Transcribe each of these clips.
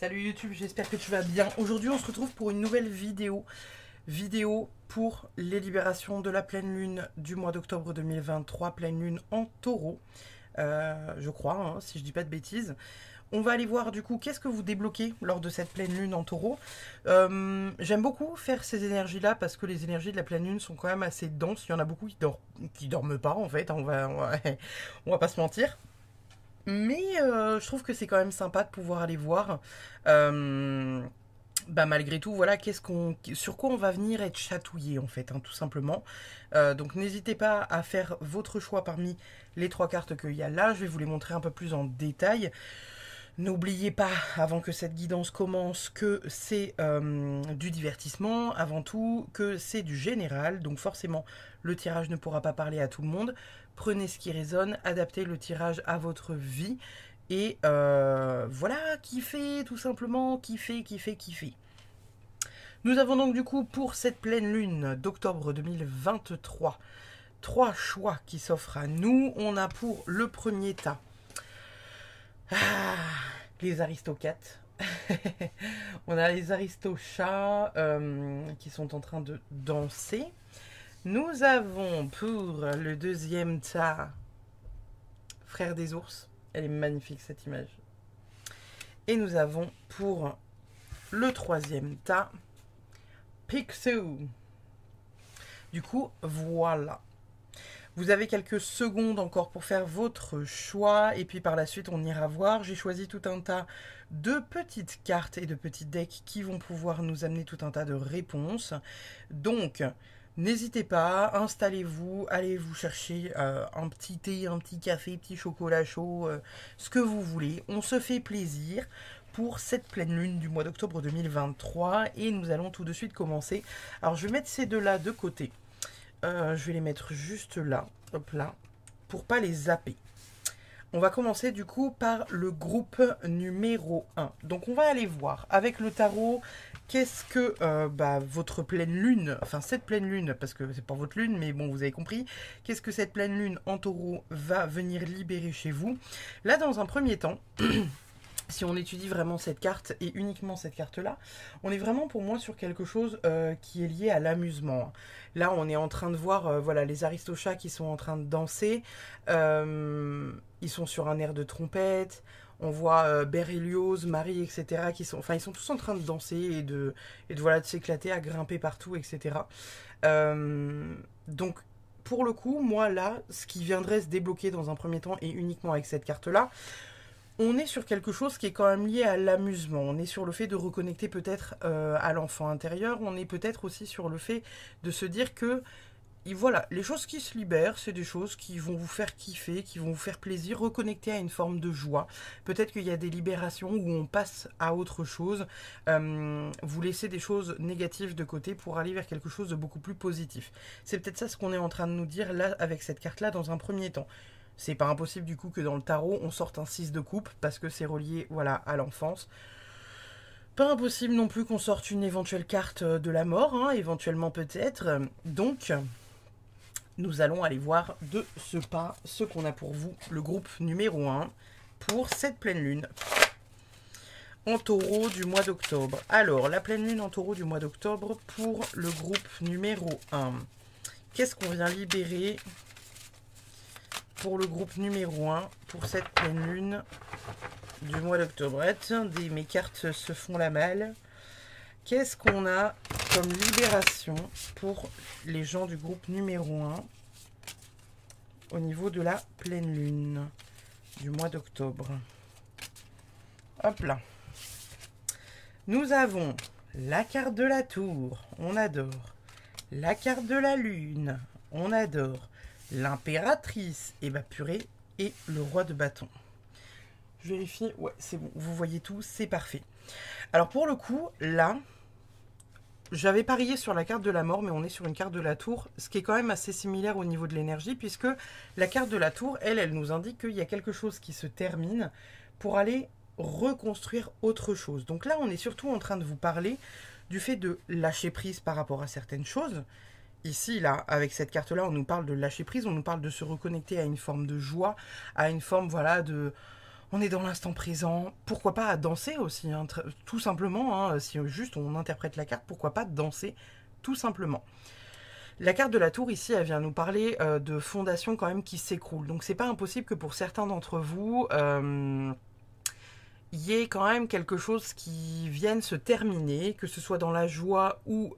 Salut YouTube, j'espère que tu vas bien. Aujourd'hui, on se retrouve pour une nouvelle vidéo. Vidéo pour les libérations de la pleine lune du mois d'octobre 2023. Pleine lune en taureau, je crois, hein, si je dis pas de bêtises. On va aller voir du coup qu'est-ce que vous débloquez lors de cette pleine lune en taureau. J'aime beaucoup faire ces énergies-là parce que les énergies de la pleine lune sont quand même assez denses. Il y en a beaucoup qui dorment pas en fait, hein, on va pas se mentir. Mais je trouve que c'est quand même sympa de pouvoir aller voir. Malgré tout, voilà, sur quoi on va venir être chatouillé en fait, hein, tout simplement. Donc n'hésitez pas à faire votre choix parmi les trois cartes qu'il y a là. Je vais vous les montrer un peu plus en détail. N'oubliez pas, avant que cette guidance commence, que c'est du divertissement, avant tout, que c'est du général, donc forcément le tirage ne pourra pas parler à tout le monde. Prenez ce qui résonne, adaptez le tirage à votre vie, et voilà, kiffez, tout simplement, kiffez. Nous avons donc du coup pour cette pleine lune d'octobre 2023, trois choix qui s'offrent à nous. On a pour le premier tas les aristocates. On a les aristochats qui sont en train de danser. Nous avons pour le deuxième tas Frère des ours. Elle est magnifique cette image. Et nous avons pour le troisième tas Picsou. Du coup, voilà. Vous avez quelques secondes encore pour faire votre choix et puis par la suite on ira voir. J'ai choisi tout un tas de petites cartes et de petits decks qui vont pouvoir nous amener tout un tas de réponses. Donc n'hésitez pas, installez-vous, allez vous chercher un petit thé, un petit café, petit chocolat chaud, ce que vous voulez. On se fait plaisir pour cette pleine lune du mois d'octobre 2023 et nous allons tout de suite commencer. Alors je vais mettre ces deux-là de côté. Je vais les mettre juste là, hop là, pour pas les zapper. On va commencer du coup par le groupe numéro 1. Donc on va aller voir avec le tarot qu'est-ce que votre pleine lune, enfin cette pleine lune, parce que c'est pas votre lune, mais bon vous avez compris, qu'est-ce que cette pleine lune en taureau va venir libérer chez vous. Là dans un premier temps, si on étudie vraiment cette carte et uniquement cette carte-là, on est vraiment pour moi sur quelque chose qui est lié à l'amusement. Là, on est en train de voir voilà, les aristochats qui sont en train de danser. Ils sont sur un air de trompette. On voit Berlioz, Marie, etc. Ils sont tous en train de danser et de voilà, de s'éclater, à grimper partout, etc. Donc, pour le coup, moi, là, ce qui viendrait se débloquer dans un premier temps et uniquement avec cette carte-là, on est sur quelque chose qui est quand même lié à l'amusement. On est sur le fait de reconnecter peut-être à l'enfant intérieur. On est peut-être aussi sur le fait de se dire que, voilà, les choses qui se libèrent, c'est des choses qui vont vous faire kiffer, qui vont vous faire plaisir, reconnecter à une forme de joie. Peut-être qu'il y a des libérations où on passe à autre chose. Vous laissez des choses négatives de côté pour aller vers quelque chose de beaucoup plus positif. C'est peut-être ça ce qu'on est en train de nous dire là avec cette carte-là dans un premier temps. C'est pas impossible du coup que dans le tarot, on sorte un 6 de coupe parce que c'est relié voilà, à l'enfance. Pas impossible non plus qu'on sorte une éventuelle carte de la mort, hein, éventuellement peut-être. Donc, nous allons aller voir de ce pas ce qu'on a pour vous, le groupe numéro 1, pour cette pleine lune en taureau du mois d'octobre. Alors, la pleine lune en taureau du mois d'octobre pour le groupe numéro 1. Qu'est-ce qu'on vient libérer pour le groupe numéro 1, pour cette pleine lune du mois d'octobre? Attendez, mes cartes se font la malle. Qu'est-ce qu'on a comme libération pour les gens du groupe numéro 1 au niveau de la pleine lune du mois d'octobre? Hop là. Nous avons la carte de la tour, on adore. La carte de la lune, on adore. L'impératrice, et purée, et le roi de bâton. Je vérifie, ouais, c'est bon, vous voyez tout, c'est parfait. Alors pour le coup, là, j'avais parié sur la carte de la mort, mais on est sur une carte de la tour, ce qui est quand même assez similaire au niveau de l'énergie, puisque la carte de la tour, elle nous indique qu'il y a quelque chose qui se termine pour aller reconstruire autre chose. Donc là, on est surtout en train de vous parler du fait de lâcher prise par rapport à certaines choses. Ici, là, avec cette carte-là, on nous parle de lâcher prise, on nous parle de se reconnecter à une forme de joie, à une forme, voilà, de... On est dans l'instant présent. Pourquoi pas à danser aussi, hein, tout simplement. Hein, si juste on interprète la carte, pourquoi pas danser tout simplement. La carte de la tour ici, elle vient nous parler de fondations quand même qui s'écroulent. Donc c'est pas impossible que pour certains d'entre vous, y ait quand même quelque chose qui vienne se terminer, que ce soit dans la joie ou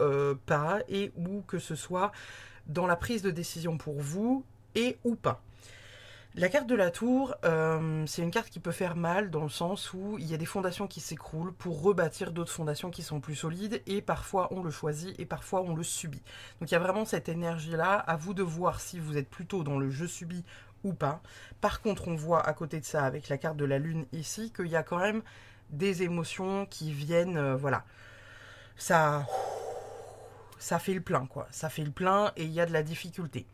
pas, et ou que ce soit dans la prise de décision pour vous et ou pas. La carte de la tour, c'est une carte qui peut faire mal dans le sens où il y a des fondations qui s'écroulent pour rebâtir d'autres fondations qui sont plus solides et parfois on le choisit et parfois on le subit. Donc il y a vraiment cette énergie-là, à vous de voir si vous êtes plutôt dans le je subis ou pas. Par contre, on voit à côté de ça, avec la carte de la lune ici, qu'il y a quand même des émotions qui viennent, voilà, ça fait le plein, quoi. Ça fait le plein et il y a de la difficulté.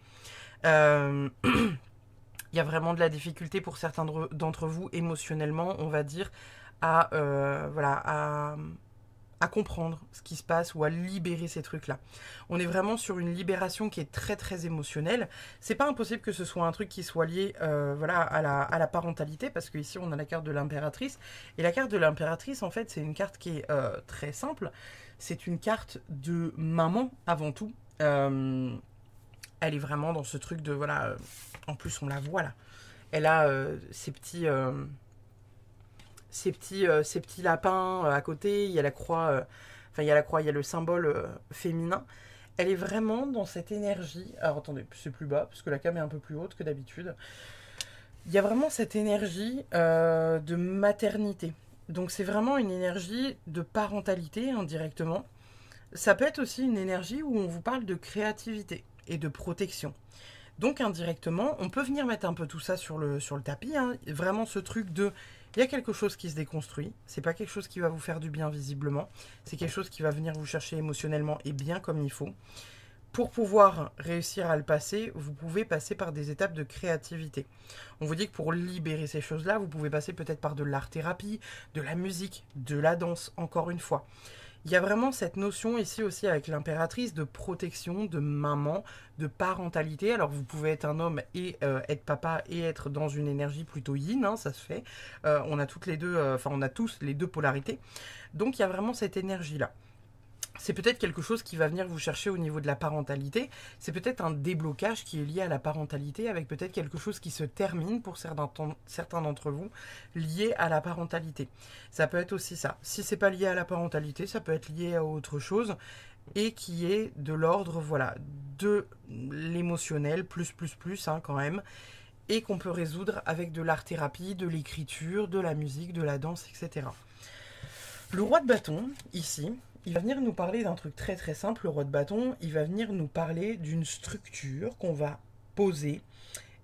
Il y a vraiment de la difficulté pour certains d'entre vous émotionnellement, on va dire, voilà, à comprendre ce qui se passe ou à libérer ces trucs-là. On est vraiment sur une libération qui est très très émotionnelle. C'est pas impossible que ce soit un truc qui soit lié voilà, à la parentalité, parce qu'ici on a la carte de l'impératrice. Et la carte de l'impératrice, en fait, c'est une carte qui est très simple. C'est une carte de maman avant tout. Elle est vraiment dans ce truc de, voilà, en plus on la voit là. Elle a ces petits lapins à côté, il y a la croix, il y a le symbole féminin. Elle est vraiment dans cette énergie. Alors attendez, c'est plus bas, parce que la cam est un peu plus haute que d'habitude. Il y a vraiment cette énergie de maternité. Donc c'est vraiment une énergie de parentalité indirectement. Ça peut être aussi une énergie où on vous parle de créativité et de protection. Donc indirectement, on peut venir mettre un peu tout ça sur le tapis. Hein. Vraiment ce truc de, il y a quelque chose qui se déconstruit. C'est pas quelque chose qui va vous faire du bien visiblement. C'est quelque chose qui va venir vous chercher émotionnellement et bien comme il faut. Pour pouvoir réussir à le passer, vous pouvez passer par des étapes de créativité. On vous dit que pour libérer ces choses-là, vous pouvez passer peut-être par de l'art-thérapie, de la musique, de la danse, encore une fois. Il y a vraiment cette notion ici aussi avec l'impératrice de protection, de maman, de parentalité. Alors vous pouvez être un homme et être papa et être dans une énergie plutôt yin, hein, ça se fait. On a toutes les deux, on a tous les deux polarités. Donc il y a vraiment cette énergie-là. C'est peut-être quelque chose qui va venir vous chercher au niveau de la parentalité. C'est peut-être un déblocage qui est lié à la parentalité avec peut-être quelque chose qui se termine pour certains d'entre vous lié à la parentalité. Ça peut être aussi ça. Si c'est pas lié à la parentalité, ça peut être lié à autre chose et qui est de l'ordre, voilà, de l'émotionnel, plus, hein, quand même, et qu'on peut résoudre avec de l'art-thérapie, de l'écriture, de la musique, de la danse, etc. Le roi de bâton, ici, il va venir nous parler d'un truc très très simple, le roi de bâton. Il va venir nous parler d'une structure qu'on va poser,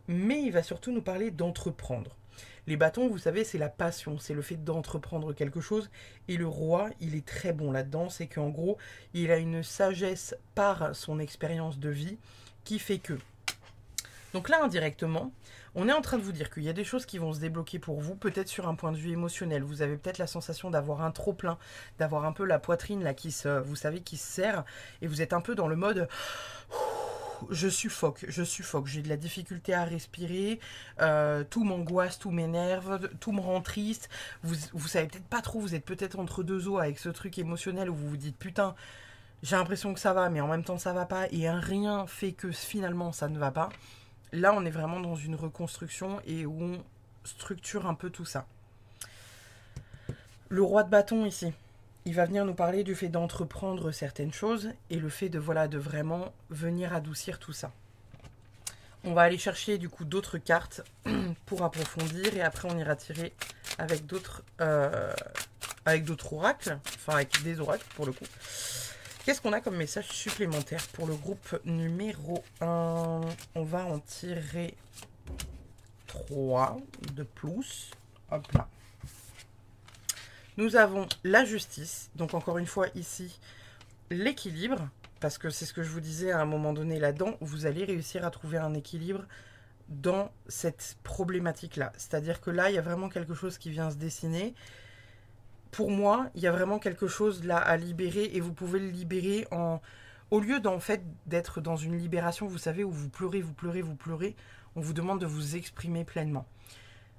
mais il va surtout nous parler d'entreprendre. Les bâtons, vous savez, c'est la passion, c'est le fait d'entreprendre quelque chose. Et le roi, il est très bon là-dedans, c'est qu'en gros, il a une sagesse par son expérience de vie qui fait que... Donc là, indirectement, on est en train de vous dire qu'il y a des choses qui vont se débloquer pour vous, peut-être sur un point de vue émotionnel. Vous avez peut-être la sensation d'avoir un trop-plein, d'avoir un peu la poitrine là qui vous savez, qui se serre, et vous êtes un peu dans le mode je suffoque, j'ai de la difficulté à respirer, tout m'angoisse, tout m'énerve, tout me rend triste. Vous savez peut-être pas trop, vous êtes peut-être entre deux eaux avec ce truc émotionnel où vous vous dites putain, j'ai l'impression que ça va, mais en même temps ça va pas, et un rien fait que finalement ça ne va pas. Là, on est vraiment dans une reconstruction et où on structure un peu tout ça. Le roi de bâton ici, il va venir nous parler du fait d'entreprendre certaines choses et le fait de, voilà, de vraiment venir adoucir tout ça. On va aller chercher du coup d'autres cartes pour approfondir et après on ira tirer avec d'autres oracles, enfin avec des oracles pour le coup. Qu'est-ce qu'on a comme message supplémentaire pour le groupe numéro 1? On va en tirer 3 de plus. Hop là. Nous avons la justice. Donc encore une fois ici, l'équilibre. Parce que c'est ce que je vous disais à un moment donné là-dedans. Vous allez réussir à trouver un équilibre dans cette problématique-là. C'est-à-dire que là, il y a vraiment quelque chose qui vient se dessiner. Pour moi, il y a vraiment quelque chose là à libérer et vous pouvez le libérer au lieu d'être dans une libération, vous savez, où vous pleurez, on vous demande de vous exprimer pleinement.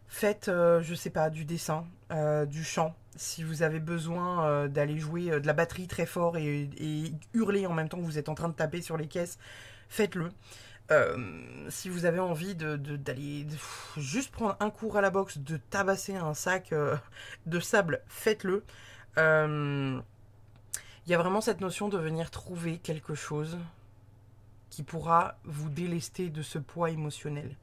Faites, je sais pas, du dessin, du chant. Si vous avez besoin d'aller jouer de la batterie très fort et hurler en même temps que vous êtes en train de taper sur les caisses, faites-le. Si vous avez envie d'aller juste prendre un cours à la boxe, de tabasser un sac de sable, faites-le. Il y a vraiment cette notion de venir trouver quelque chose qui pourra vous délester de ce poids émotionnel.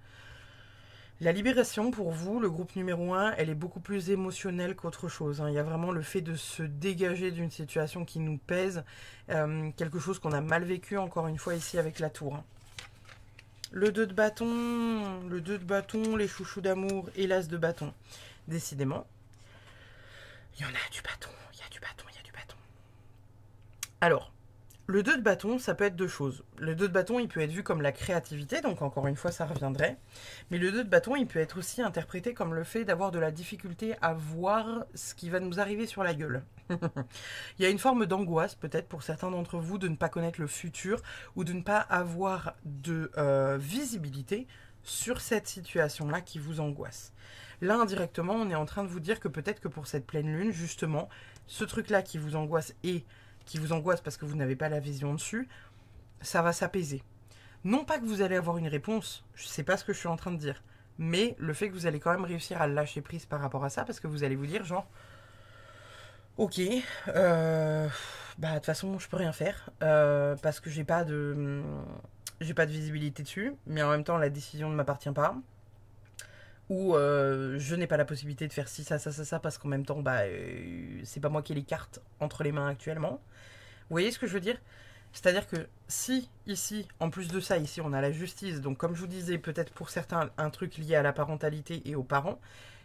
La libération, pour vous, le groupe numéro 1, elle est beaucoup plus émotionnelle qu'autre chose. Il y a vraiment le fait de se dégager d'une situation qui nous pèse, quelque chose qu'on a mal vécu, encore une fois, ici avec la tour. Le 2 de bâton, les chouchous d'amour et l'as de bâton. Décidément, il y en a du bâton, il y a du bâton, il y a du bâton. Alors, le 2 de bâton, ça peut être deux choses. Le 2 de bâton, il peut être vu comme la créativité, donc encore une fois, ça reviendrait. Mais le 2 de bâton, il peut être aussi interprété comme le fait d'avoir de la difficulté à voir ce qui va nous arriver sur la gueule. Il y a une forme d'angoisse, peut-être pour certains d'entre vous, de ne pas connaître le futur ou de ne pas avoir de visibilité sur cette situation-là qui vous angoisse. Là, indirectement, on est en train de vous dire que peut-être que pour cette pleine lune, justement, ce truc-là qui vous angoisse parce que vous n'avez pas la vision dessus, ça va s'apaiser. Non pas que vous allez avoir une réponse, je ne sais pas ce que je suis en train de dire, mais le fait que vous allez quand même réussir à lâcher prise par rapport à ça, parce que vous allez vous dire genre, ok, de toute façon je peux rien faire, parce que j'ai pas de visibilité dessus, mais en même temps la décision ne m'appartient pas. Ou je n'ai pas la possibilité de faire ci, ça, parce qu'en même temps, c'est pas moi qui ai les cartes entre les mains actuellement. Vous voyez ce que je veux dire? C'est-à-dire que si, ici, en plus de ça, ici, on a la justice, donc comme je vous disais, peut-être pour certains, un truc lié à la parentalité et aux parents,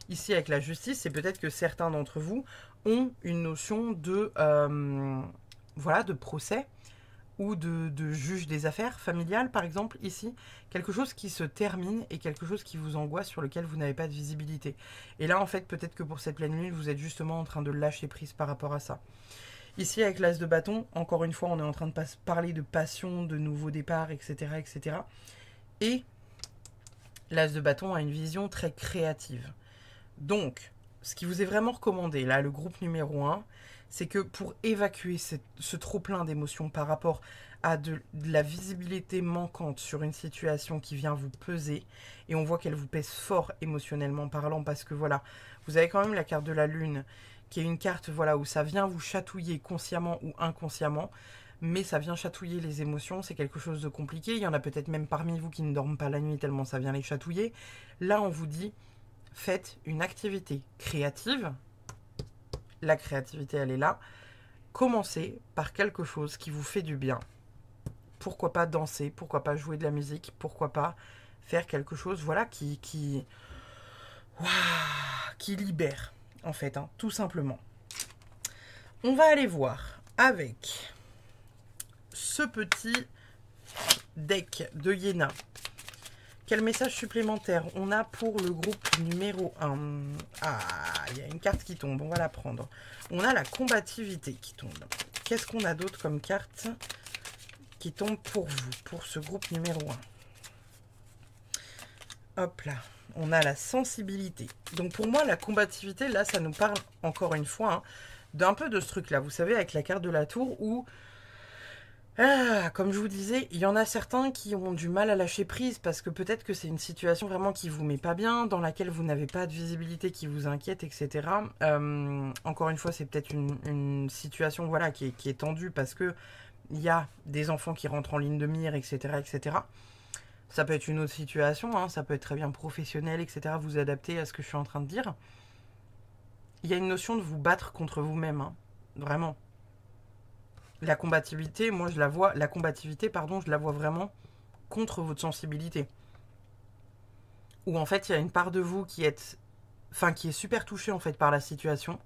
ici, avec la justice, c'est peut-être que certains d'entre vous ont une notion de, de procès, ou de juge des affaires familiales, par exemple, ici, quelque chose qui se termine et quelque chose qui vous angoisse, sur lequel vous n'avez pas de visibilité. Et là, en fait, peut-être que pour cette pleine lune, vous êtes justement en train de lâcher prise par rapport à ça. Ici, avec l'as de bâton, encore une fois, on est en train de parler de passion, de nouveau départ, etc., etc. Et l'as de bâton a une vision très créative. Donc, ce qui vous est vraiment recommandé, là, le groupe numéro 1, c'est que pour évacuer ce trop-plein d'émotions par rapport à de la visibilité manquante sur une situation qui vient vous peser, et on voit qu'elle vous pèse fort émotionnellement parlant, parce que voilà, vous avez quand même la carte de la lune, qui est une carte où ça vient vous chatouiller consciemment ou inconsciemment, mais ça vient chatouiller les émotions, c'est quelque chose de compliqué. Il y en a peut-être même parmi vous qui ne dorment pas la nuit tellement ça vient les chatouiller. Là, on vous dit, faites une activité créative. La créativité, elle est là. Commencez par quelque chose qui vous fait du bien. Pourquoi pas danser, pourquoi pas jouer de la musique, pourquoi pas faire quelque chose qui libère, en fait, tout simplement. On va aller voir avec ce petit deck de Yéna. Quel message supplémentaire on a pour le groupe numéro 1? Ah, il y a une carte qui tombe, on va la prendre. On a la combativité qui tombe. Qu'est-ce qu'on a d'autre comme carte qui tombe pour vous, pour ce groupe numéro 1? Hop là, on a la sensibilité. Donc pour moi, la combativité, là, ça nous parle encore une fois d'un peu de ce truc-là. Vous savez, avec la carte de la tour où... comme je vous disais, il y en a certains qui ont du mal à lâcher prise parce que peut-être que c'est une situation vraiment qui vous met pas bien, dans laquelle vous n'avez pas de visibilité, qui vous inquiète, etc. Encore une fois, c'est peut-être une situation qui est tendue parce que il y a des enfants qui rentrent en ligne de mire, etc., etc. Ça peut être une autre situation, ça peut être très bien professionnel, etc. Vous adaptez à ce que je suis en train de dire. Il y a une notion de vous battre contre vous-même, vraiment. La combativité, moi je la vois, je la vois vraiment contre votre sensibilité. Où en fait il y a une part de vous qui est super touchée en fait par la situation,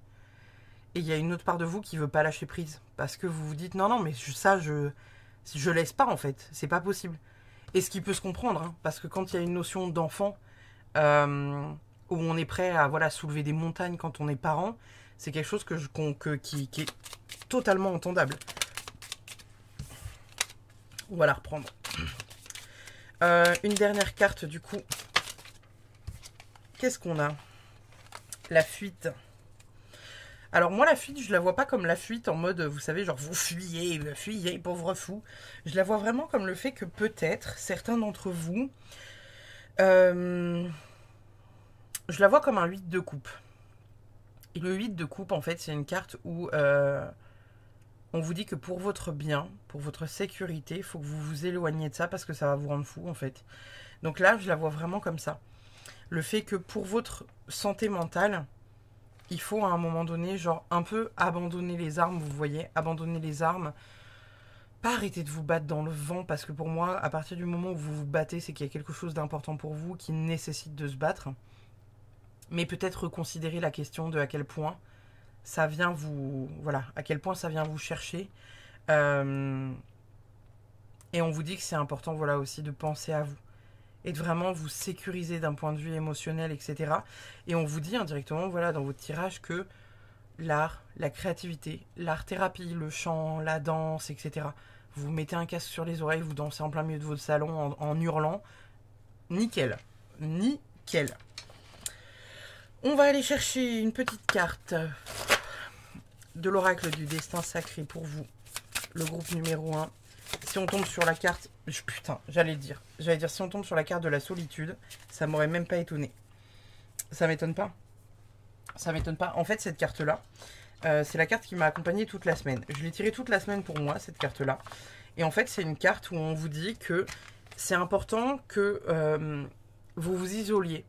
et il y a une autre part de vous qui veut pas lâcher prise parce que vous vous dites non mais je laisse pas en fait, c'est pas possible. Et ce qui peut se comprendre, parce que quand il y a une notion d'enfant où on est prêt à soulever des montagnes quand on est parent, c'est quelque chose qui est totalement entendable. On va la reprendre. Une dernière carte du coup Qu'est-ce qu'on a? La fuite. Alors moi, la fuite, je la vois pas comme la fuite en mode, vous savez, genre vous fuyez, pauvre fou. Je la vois vraiment comme le fait que peut-être, certains d'entre vous, je la vois comme un 8 de coupe. Et le 8 de coupe, en fait, c'est une carte où on vous dit que pour votre bien, pour votre sécurité, il faut que vous vous éloigniez de ça parce que ça va vous rendre fou, en fait. Donc là, je la vois vraiment comme ça. Le fait que pour votre santé mentale, il faut à un moment donné, genre un peu abandonner les armes, vous voyez, abandonner les armes. Pas arrêter de vous battre dans le vent, parce que pour moi, à partir du moment où vous vous battez, c'est qu'il y a quelque chose d'important pour vous qui nécessite de se battre. Mais peut-être reconsidérer la question de à quel point ça vient vous... Voilà, à quel point ça vient vous chercher. Et on vous dit que c'est important, voilà, aussi de penser à vous. Et de vraiment vous sécuriser d'un point de vue émotionnel, etc. Et on vous dit indirectement, voilà, dans votre tirage, que l'art, la créativité, l'art-thérapie, le chant, la danse, etc. Vous mettez un casque sur les oreilles, vous dansez en plein milieu de votre salon en hurlant. Nickel. Nickel. On va aller chercher une petite carte de l'oracle du destin sacré pour vous. Le groupe numéro 1. Si on tombe sur la carte... Putain, j'allais dire si on tombe sur la carte de la solitude, ça m'aurait même pas étonné. Ça m'étonne pas. Ça m'étonne pas. En fait, cette carte-là, c'est la carte qui m'a accompagnée toute la semaine. Je l'ai tirée toute la semaine pour moi, cette carte-là. Et en fait, c'est une carte où on vous dit que c'est important que vous vous isoliez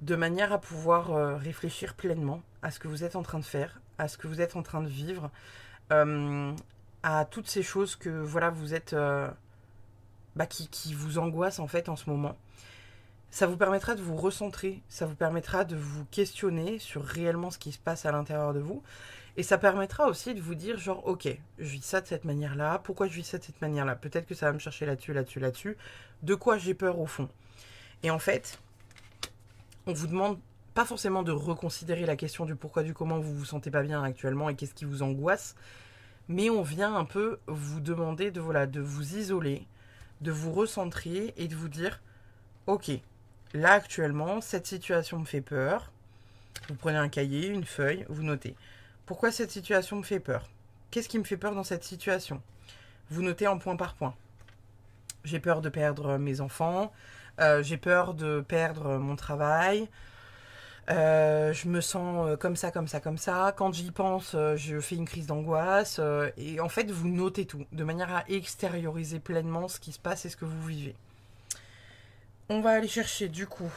de manière à pouvoir réfléchir pleinement à ce que vous êtes en train de faire, à ce que vous êtes en train de vivre, à toutes ces choses que voilà vous êtes qui vous angoissent en fait en ce moment. Ça vous permettra de vous recentrer, ça vous permettra de vous questionner sur réellement ce qui se passe à l'intérieur de vous. Et ça permettra aussi de vous dire genre ok, je vis ça de cette manière-là, pourquoi je vis ça de cette manière-là? Peut-être que ça va me chercher là-dessus. De quoi j'ai peur au fond? Et en fait, on vous demande pas forcément de reconsidérer la question du pourquoi, du comment vous vous sentez pas bien actuellement et qu'est-ce qui vous angoisse. Mais on vient un peu vous demander de, voilà, de vous isoler, de vous recentrer et de vous dire ok, là actuellement, cette situation me fait peur. Vous prenez un cahier, une feuille, vous notez. Pourquoi cette situation me fait peur? Qu'est-ce qui me fait peur dans cette situation? Vous notez en point par point. J'ai peur de perdre mes enfants, j'ai peur de perdre mon travail, je me sens comme ça. Quand j'y pense, je fais une crise d'angoisse. Et en fait, vous notez tout, de manière à extérioriser pleinement ce qui se passe et ce que vous vivez. On va aller chercher, du coup,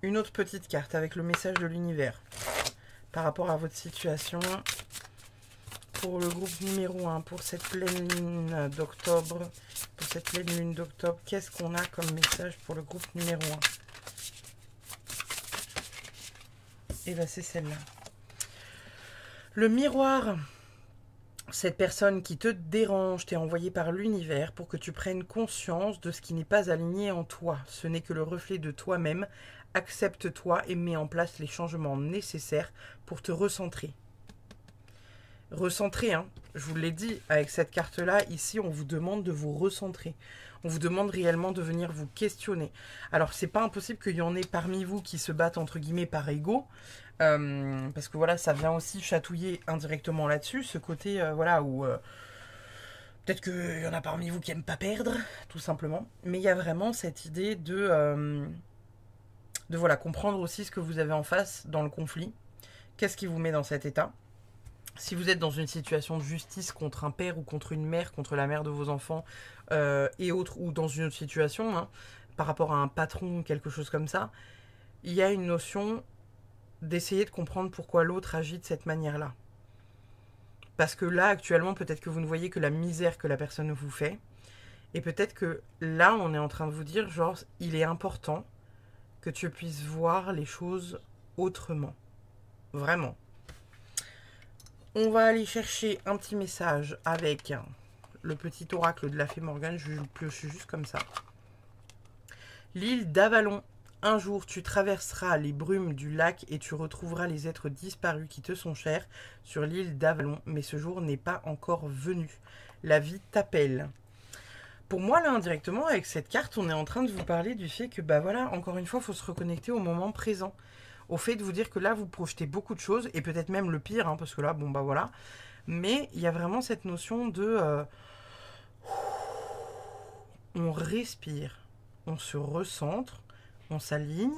une autre petite carte avec le message de l'univers par rapport à votre situation. Pour le groupe numéro 1, pour cette pleine lune d'octobre. Qu'est-ce qu'on a comme message pour le groupe numéro 1? Et bien c'est celle-là. Le miroir, cette personne qui te dérange, t'est envoyée par l'univers pour que tu prennes conscience de ce qui n'est pas aligné en toi. Ce n'est que le reflet de toi-même. Accepte-toi et mets en place les changements nécessaires pour te recentrer. Recentrer, hein. Je vous l'ai dit, avec cette carte-là, ici, on vous demande de vous recentrer. On vous demande réellement de venir vous questionner. Alors, c'est pas impossible qu'il y en ait parmi vous qui se battent, entre guillemets, par ego. Parce que voilà, ça vient aussi chatouiller indirectement là-dessus. Ce côté, voilà, où... peut-être qu'il y en a parmi vous qui n'aiment pas perdre, tout simplement. Mais il y a vraiment cette idée de voilà, comprendre aussi ce que vous avez en face dans le conflit. Qu'est-ce qui vous met dans cet état? Si vous êtes dans une situation de justice contre un père ou contre une mère, contre la mère de vos enfants et autres, ou dans une autre situation, hein, par rapport à un patron ou quelque chose comme ça, il y a une notion d'essayer de comprendre pourquoi l'autre agit de cette manière-là. Parce que là, actuellement, peut-être que vous ne voyez que la misère que la personne vous fait. Et peut-être que là, on est en train de vous dire, genre, il est important que tu puisses voir les choses autrement. Vraiment. On va aller chercher un petit message avec le petit oracle de la fée Morgane. Je le pioche juste comme ça. L'île d'Avalon. Un jour, tu traverseras les brumes du lac et tu retrouveras les êtres disparus qui te sont chers sur l'île d'Avalon. Mais ce jour n'est pas encore venu. La vie t'appelle. pour moi, là, indirectement, avec cette carte, on est en train de vous parler du fait que, bah voilà, encore une fois, il faut se reconnecter au moment présent. Au fait de vous dire que là, vous projetez beaucoup de choses, et peut-être même le pire, hein, parce que là, bon, bah voilà. Mais il y a vraiment cette notion de... on respire, on se recentre, on s'aligne,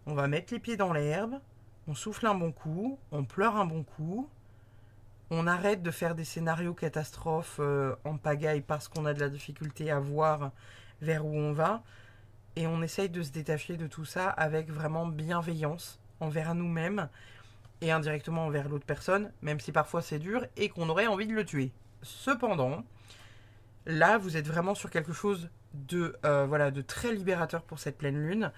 on va mettre les pieds dans l'herbe, on souffle un bon coup, on pleure un bon coup, on arrête de faire des scénarios catastrophes en pagaille parce qu'on a de la difficulté à voir vers où on va, et on essaye de se détacher de tout ça avec vraiment bienveillance envers nous-mêmes et indirectement envers l'autre personne, même si parfois c'est dur et qu'on aurait envie de le tuer. Cependant, là, vous êtes vraiment sur quelque chose de, voilà, de très libérateur pour cette pleine lune.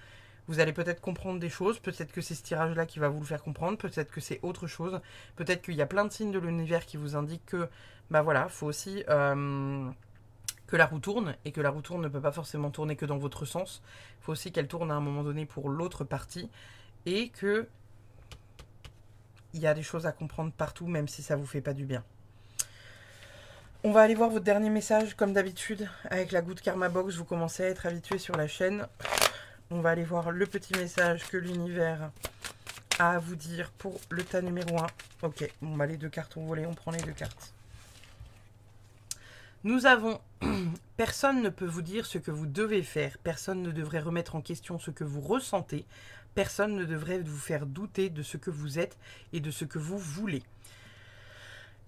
Vous allez peut-être comprendre des choses, peut-être que c'est ce tirage-là qui va vous le faire comprendre, peut-être que c'est autre chose, peut-être qu'il y a plein de signes de l'univers qui vous indiquent que, bah voilà, faut aussi que la roue tourne, et que la roue tourne ne peut pas forcément tourner que dans votre sens. Il faut aussi qu'elle tourne à un moment donné pour l'autre partie, et que il y a des choses à comprendre partout, même si ça vous fait pas du bien. On va aller voir votre dernier message, comme d'habitude, avec la goutte Karma Box. Vous commencez à être habitué sur la chaîne. On va aller voir le petit message que l'univers a à vous dire pour le tas numéro 1. Ok, bon bah les deux cartes ont volé, on prend les deux cartes. Nous avons... Personne ne peut vous dire ce que vous devez faire. Personne ne devrait remettre en question ce que vous ressentez. Personne ne devrait vous faire douter de ce que vous êtes et de ce que vous voulez.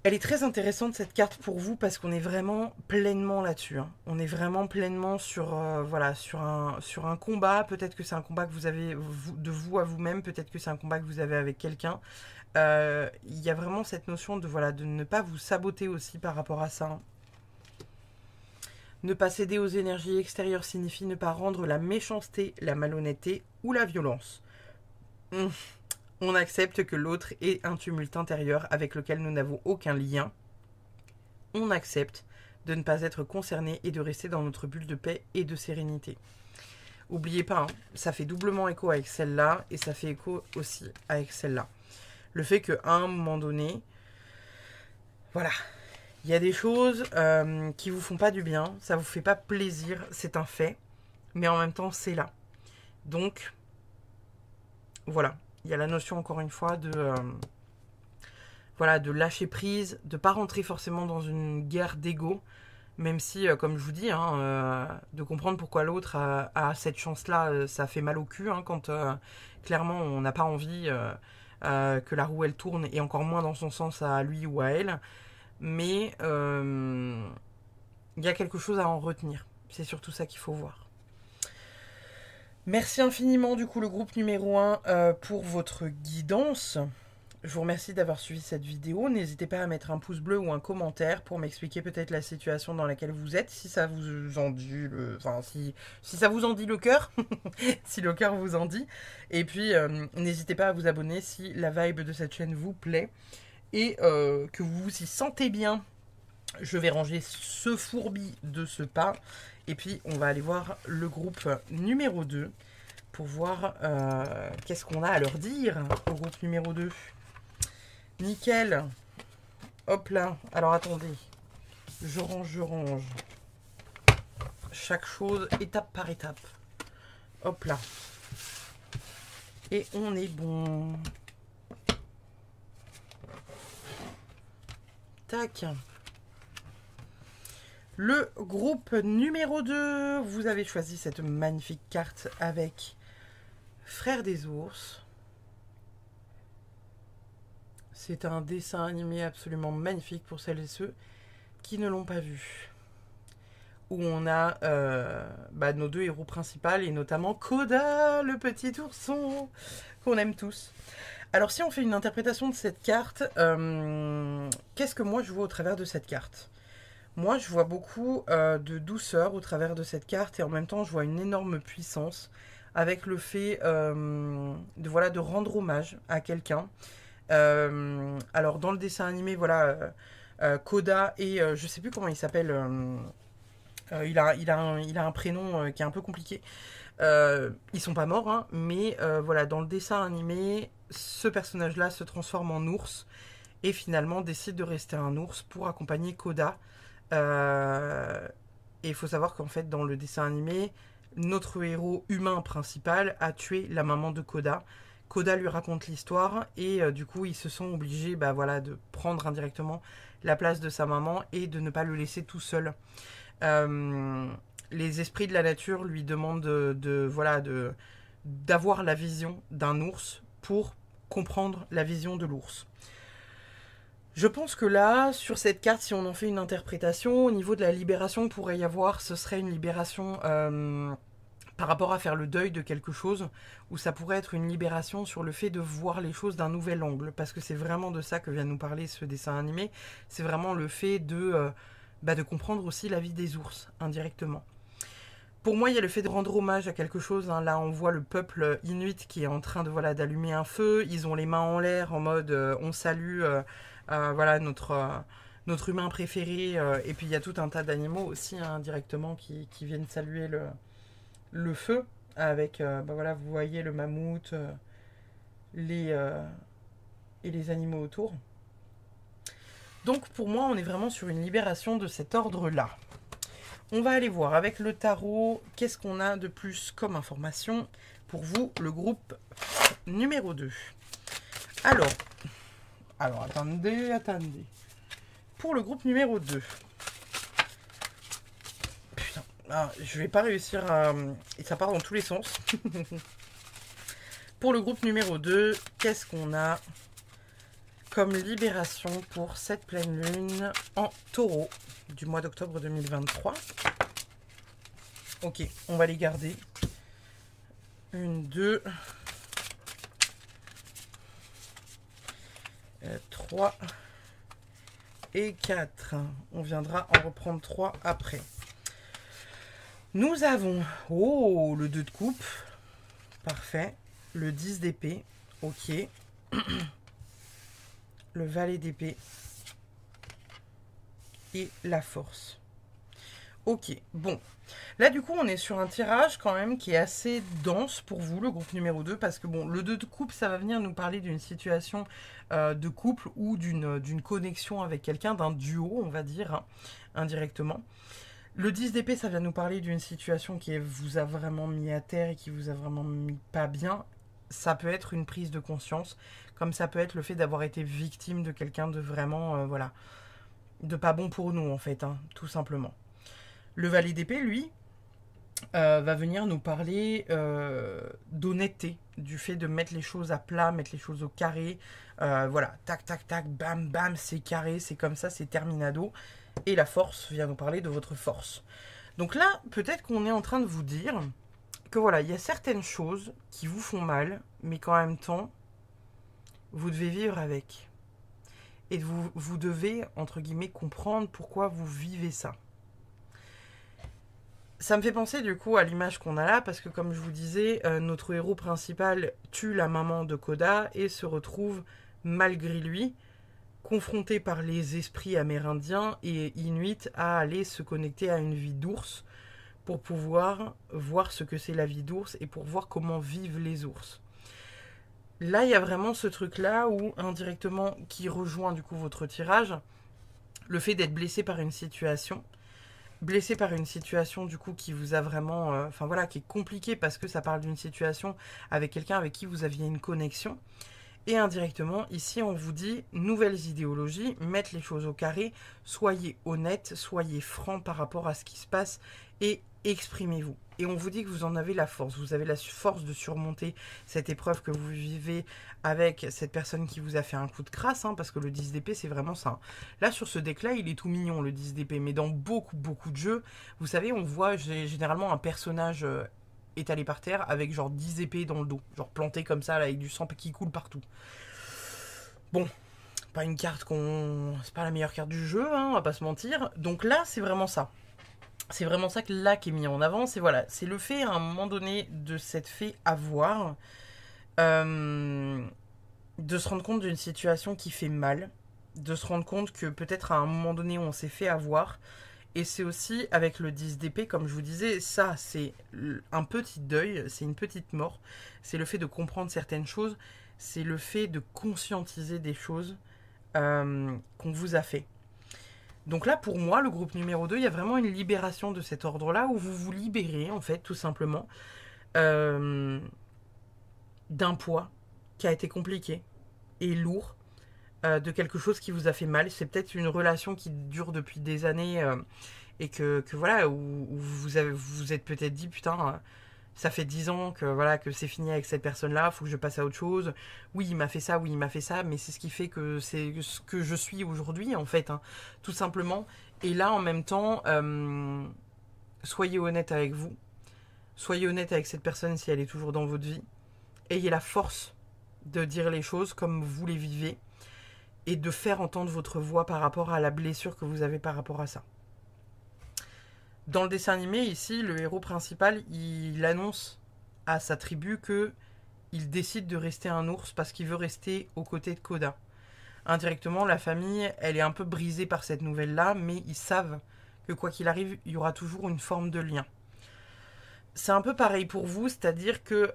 Elle est très intéressante cette carte pour vous parce qu'on est vraiment pleinement là-dessus. Hein. On est vraiment pleinement sur, voilà, sur un combat. Peut-être que c'est un combat que vous avez de vous à vous-même. Peut-être que c'est un combat que vous avez avec quelqu'un. Il y a vraiment cette notion de, voilà, de ne pas vous saboter aussi par rapport à ça. Hein. Ne pas céder aux énergies extérieures signifie ne pas rendre la méchanceté, la malhonnêteté ou la violence. On accepte que l'autre ait un tumulte intérieur avec lequel nous n'avons aucun lien. On accepte de ne pas être concerné et de rester dans notre bulle de paix et de sérénité. N'oubliez pas, hein, ça fait doublement écho avec celle-là et ça fait écho aussi avec celle-là. Le fait qu'à un moment donné, voilà, il y a des choses qui vous font pas du bien, ça vous fait pas plaisir, c'est un fait, mais en même temps c'est là. Donc, voilà. Il y a la notion, encore une fois, de, voilà, de lâcher prise, de ne pas rentrer forcément dans une guerre d'ego, même si, comme je vous dis, hein, de comprendre pourquoi l'autre a cette chance-là, ça fait mal au cul, hein, quand clairement on n'a pas envie que la roue elle tourne, et encore moins dans son sens à lui ou à elle, mais il y a quelque chose à en retenir. C'est surtout ça qu'il faut voir. Merci infiniment du coup le groupe numéro 1 pour votre guidance. Je vous remercie d'avoir suivi cette vidéo. N'hésitez pas à mettre un pouce bleu ou un commentaire pour m'expliquer peut-être la situation dans laquelle vous êtes, si ça vous en dit le... Enfin, si ça vous en dit le cœur, si le cœur vous en dit. Et puis, n'hésitez pas à vous abonner si la vibe de cette chaîne vous plaît et que vous vous y sentez bien. Je vais ranger ce fourbi de ce pas. Et puis, on va aller voir le groupe numéro 2 pour voir qu'est-ce qu'on a à leur dire au groupe numéro 2. Nickel. Hop là. Alors, attendez. Je range. Chaque chose, étape par étape. Hop là. Et on est bon. Tac. Le groupe numéro 2, vous avez choisi cette magnifique carte avec Frères des ours. C'est un dessin animé absolument magnifique pour celles et ceux qui ne l'ont pas vu. Où on a nos deux héros principaux et notamment Koda, le petit ourson qu'on aime tous. Alors si on fait une interprétation de cette carte, qu'est-ce que moi je vois au travers de cette carte ? Moi, je vois beaucoup de douceur au travers de cette carte et en même temps, je vois une énorme puissance avec le fait de rendre hommage à quelqu'un. Alors, dans le dessin animé, voilà, Koda et je sais plus comment il s'appelle. Il a un prénom qui est un peu compliqué. Ils sont pas morts, hein, mais voilà, dans le dessin animé, ce personnage-là se transforme en ours et finalement décide de rester un ours pour accompagner Koda. Et il faut savoir qu'en fait, dans le dessin animé, notre héros humain principal a tué la maman de Koda. Koda lui raconte l'histoire et du coup, ils se sont obligés voilà, de prendre indirectement la place de sa maman et de ne pas le laisser tout seul. Les esprits de la nature lui demandent d'avoir la vision d'un ours pour comprendre la vision de l'ours. Je pense que là, sur cette carte, si on en fait une interprétation, au niveau de la libération qu'il pourrait y avoir, ce serait une libération par rapport à faire le deuil de quelque chose, ou ça pourrait être une libération sur le fait de voir les choses d'un nouvel angle, parce que c'est vraiment de ça que vient nous parler ce dessin animé, c'est vraiment le fait de comprendre aussi la vie des ours, indirectement. Pour moi, il y a le fait de rendre hommage à quelque chose. Hein. Là, on voit le peuple inuit qui est en train d'allumer un feu. Ils ont les mains en l'air en mode on salue notre humain préféré. Et puis, il y a tout un tas d'animaux aussi indirectement qui viennent saluer le feu. Avec, vous voyez le mammouth et les animaux autour. Donc, pour moi, on est vraiment sur une libération de cet ordre-là. On va aller voir avec le tarot, qu'est-ce qu'on a de plus comme information pour vous, le groupe numéro 2. Alors attendez. Pour le groupe numéro 2. Putain, je vais pas réussir à... Et ça part dans tous les sens. Pour le groupe numéro 2, qu'est-ce qu'on a comme libération pour cette pleine lune en taureau du mois d'octobre 2023. Ok, on va les garder. 1, 2, 3 et 4. On viendra en reprendre 3 après. Nous avons le 2 de coupe. Parfait. Le 10 d'épée. Ok. Le valet d'épée. Et la force. Ok, bon. Là, du coup, on est sur un tirage quand même qui est assez dense pour vous, le groupe numéro 2, parce que bon, le 2 de coupe, ça va venir nous parler d'une situation de couple ou d'une connexion avec quelqu'un, d'un duo, on va dire, hein, indirectement. Le 10 d'épée, ça vient nous parler d'une situation qui vous a vraiment mis à terre et qui vous a vraiment mis pas bien. Ça peut être une prise de conscience, comme ça peut être le fait d'avoir été victime de quelqu'un de vraiment, de pas bon pour nous, en fait, hein, tout simplement. Le valet d'épée, lui, va venir nous parler d'honnêteté, du fait de mettre les choses à plat, mettre les choses au carré. Voilà, tac, tac, tac, bam, bam, c'est carré, c'est comme ça, c'est terminado. Et la force vient nous parler de votre force. Donc là, peut-être qu'on est en train de vous dire que voilà, il y a certaines choses qui vous font mal, mais qu'en même temps, vous devez vivre avec. Et vous devez, entre guillemets, comprendre pourquoi vous vivez ça. Ça me fait penser du coup à l'image qu'on a là, parce que comme je vous disais, notre héros principal tue la maman de Koda et se retrouve, malgré lui, confronté par les esprits amérindiens et inuits à aller se connecter à une vie d'ours pour pouvoir voir ce que c'est la vie d'ours et pour voir comment vivent les ours. Là, il y a vraiment ce truc-là où, indirectement, qui rejoint du coup votre tirage, le fait d'être blessé par une situation du coup qui vous a vraiment, qui est compliquée parce que ça parle d'une situation avec quelqu'un avec qui vous aviez une connexion. Et indirectement, ici, on vous dit nouvelles idéologies, mettre les choses au carré, soyez honnête, soyez franc par rapport à ce qui se passe et exprimez-vous. Et on vous dit que vous en avez la force. Vous avez la force de surmonter cette épreuve que vous vivez avec cette personne qui vous a fait un coup de crasse, hein, parce que le 10 d'épée, c'est vraiment ça. Là, sur ce deck-là, il est tout mignon, le 10 d'épée. Mais dans beaucoup, beaucoup de jeux, vous savez, on voit généralement un personnage étalé par terre avec genre 10 épées dans le dos. Genre planté comme ça, là, avec du sang qui coule partout. Bon, pas une carte c'est pas la meilleure carte du jeu, hein, on va pas se mentir. Donc là, c'est vraiment ça. C'est vraiment ça qui est mis en avant. C'est voilà, c'est le fait à un moment donné de s'être fait avoir, de se rendre compte d'une situation qui fait mal, de se rendre compte que peut-être à un moment donné on s'est fait avoir. Et c'est aussi avec le 10 d'épée, comme je vous disais, ça c'est un petit deuil, c'est une petite mort. C'est le fait de comprendre certaines choses, c'est le fait de conscientiser des choses qu'on vous a fait. Donc là, pour moi, le groupe numéro 2, il y a vraiment une libération de cet ordre-là, où vous vous libérez, en fait, tout simplement, euh, d'un poids qui a été compliqué et lourd, de quelque chose qui vous a fait mal. C'est peut-être une relation qui dure depuis des années, et que voilà, où vous êtes peut-être dit, putain, ça fait 10 ans que voilà que c'est fini avec cette personne-là, faut que je passe à autre chose. Oui, il m'a fait ça, oui, il m'a fait ça, mais c'est ce qui fait que c'est ce que je suis aujourd'hui, en fait, hein, tout simplement. Et là, en même temps, soyez honnête avec vous. Soyez honnête avec cette personne si elle est toujours dans votre vie. Ayez la force de dire les choses comme vous les vivez et de faire entendre votre voix par rapport à la blessure que vous avez par rapport à ça. Dans le dessin animé, ici, le héros principal, il annonce à sa tribu que il décide de rester un ours parce qu'il veut rester aux côtés de Koda. Indirectement, la famille, elle est un peu brisée par cette nouvelle-là, mais ils savent que quoi qu'il arrive, il y aura toujours une forme de lien. C'est un peu pareil pour vous, c'est-à-dire que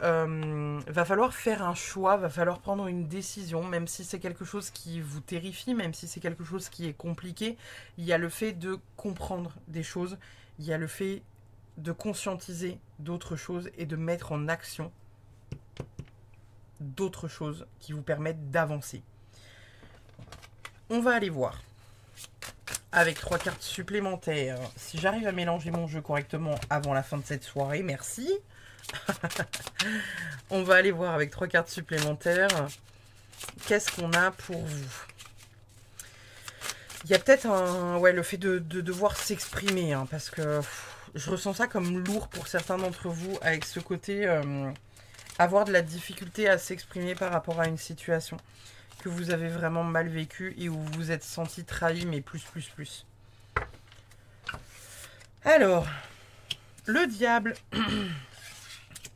va falloir faire un choix, va falloir prendre une décision, même si c'est quelque chose qui vous terrifie, même si c'est quelque chose qui est compliqué. Il y a le fait de comprendre des choses, il y a le fait de conscientiser d'autres choses et de mettre en action d'autres choses qui vous permettent d'avancer. On va aller voir avec 3 cartes supplémentaires. Si j'arrive à mélanger mon jeu correctement avant la fin de cette soirée, merci. On va aller voir avec 3 cartes supplémentaires. Qu'est-ce qu'on a pour vous? Il y a peut-être le fait de devoir s'exprimer, hein, parce que je ressens ça comme lourd pour certains d'entre vous, avec ce côté avoir de la difficulté à s'exprimer par rapport à une situation que vous avez vraiment mal vécu et où vous vous êtes senti trahi, mais plus. Alors, le diable,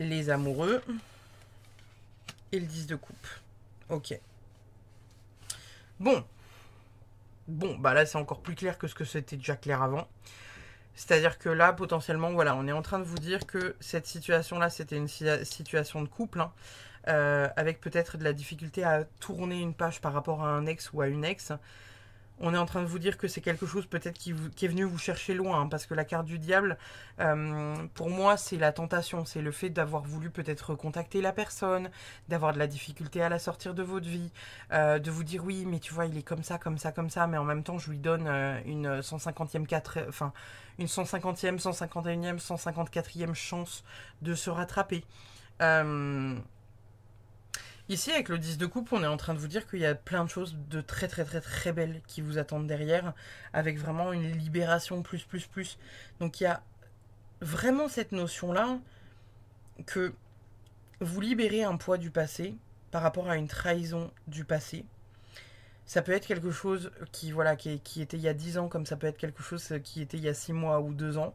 les amoureux et le 10 de coupe. Ok. Bon, bah là c'est encore plus clair que ce que c'était déjà clair avant. C'est-à-dire que là, potentiellement, voilà, on est en train de vous dire que cette situation-là, c'était une situation de couple, hein, avec peut-être de la difficulté à tourner une page par rapport à un ex ou à une ex. On est en train de vous dire que c'est quelque chose peut-être qui est venu vous chercher loin, hein, parce que la carte du diable, pour moi, c'est la tentation, c'est le fait d'avoir voulu peut-être recontacter la personne, d'avoir de la difficulté à la sortir de votre vie, de vous dire oui, mais tu vois, il est comme ça, mais en même temps, je lui donne une 150e, une 150e, 151e, 154e chance de se rattraper. Ici, avec le 10 de coupe, on est en train de vous dire qu'il y a plein de choses de très belles qui vous attendent derrière, avec vraiment une libération plus. Donc il y a vraiment cette notion-là que vous libérez un poids du passé par rapport à une trahison du passé. Ça peut être quelque chose qui était il y a 10 ans, comme ça peut être quelque chose qui était il y a 6 mois ou 2 ans.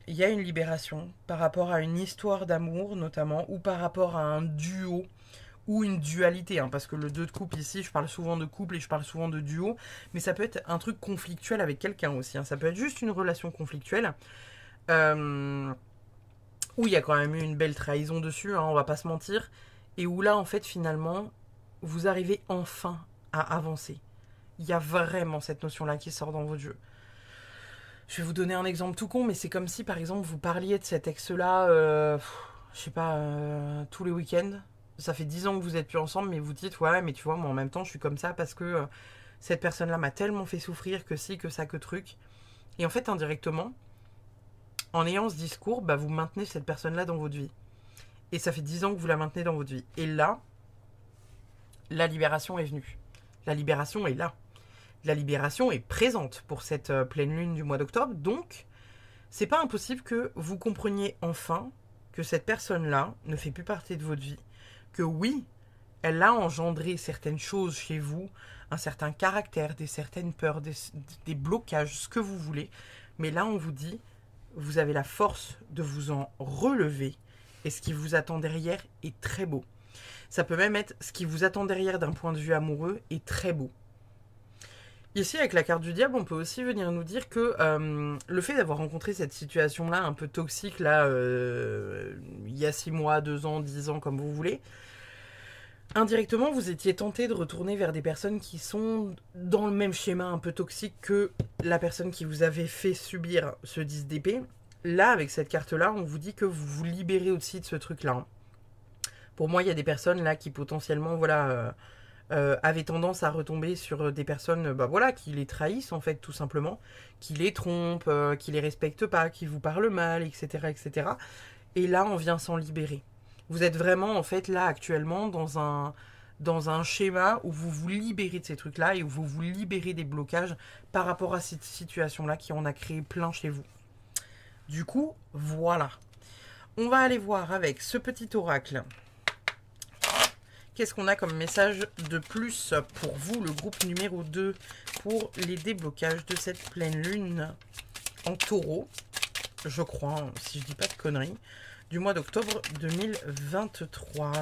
Il y a une libération par rapport à une histoire d'amour, notamment, ou par rapport à un duo ou une dualité, hein, parce que le 2 de couple ici, je parle souvent de couple et je parle souvent de duo, mais ça peut être un truc conflictuel avec quelqu'un aussi, hein. Ça peut être juste une relation conflictuelle, où il y a quand même eu une belle trahison dessus, hein, on va pas se mentir, et où là, en fait, finalement, vous arrivez enfin à avancer. Il y a vraiment cette notion-là qui sort dans votre jeu. Je vais vous donner un exemple tout con, mais c'est comme si, par exemple, vous parliez de cet ex-là, je sais pas, tous les week-ends. Ça fait 10 ans que vous êtes plus ensemble, mais vous dites, ouais, mais tu vois, moi en même temps, je suis comme ça parce que cette personne-là m'a tellement fait souffrir que si, que ça, que truc. Et en fait, indirectement, en ayant ce discours, bah, vous maintenez cette personne-là dans votre vie. Et ça fait 10 ans que vous la maintenez dans votre vie. Et là, la libération est venue. La libération est là. La libération est présente pour cette pleine lune du mois d'octobre. Donc, c'est pas impossible que vous compreniez enfin que cette personne-là ne fait plus partie de votre vie. Que oui, elle a engendré certaines choses chez vous, un certain caractère, certaines peurs, des blocages, ce que vous voulez. Mais là, on vous dit, vous avez la force de vous en relever. Et ce qui vous attend derrière est très beau. Ça peut même être ce qui vous attend derrière d'un point de vue amoureux est très beau. Ici, avec la carte du diable, on peut aussi venir nous dire que le fait d'avoir rencontré cette situation-là un peu toxique, là, il y a 6 mois, 2 ans, 10 ans, comme vous voulez, Indirectement, vous étiez tenté de retourner vers des personnes qui sont dans le même schéma un peu toxique que la personne qui vous avait fait subir ce 10 d'épée. Là, avec cette carte-là, on vous dit que vous vous libérez aussi de ce truc-là. Pour moi, il y a des personnes là qui potentiellement, voilà, avaient tendance à retomber sur des personnes, bah voilà, qui les trahissent en fait, tout simplement, qui les trompent, qui les respectent pas, qui vous parlent mal, etc., etc. Et là, on vient s'en libérer. Vous êtes vraiment, en fait, là, actuellement, dans un schéma où vous vous libérez de ces trucs-là et où vous vous libérez des blocages par rapport à cette situation-là qui en a créé plein chez vous. Du coup, voilà. On va aller voir avec ce petit oracle. Qu'est-ce qu'on a comme message de plus pour vous, le groupe numéro 2, pour les déblocages de cette pleine lune en taureau, je crois, si je dis pas de conneries, du mois d'octobre 2023.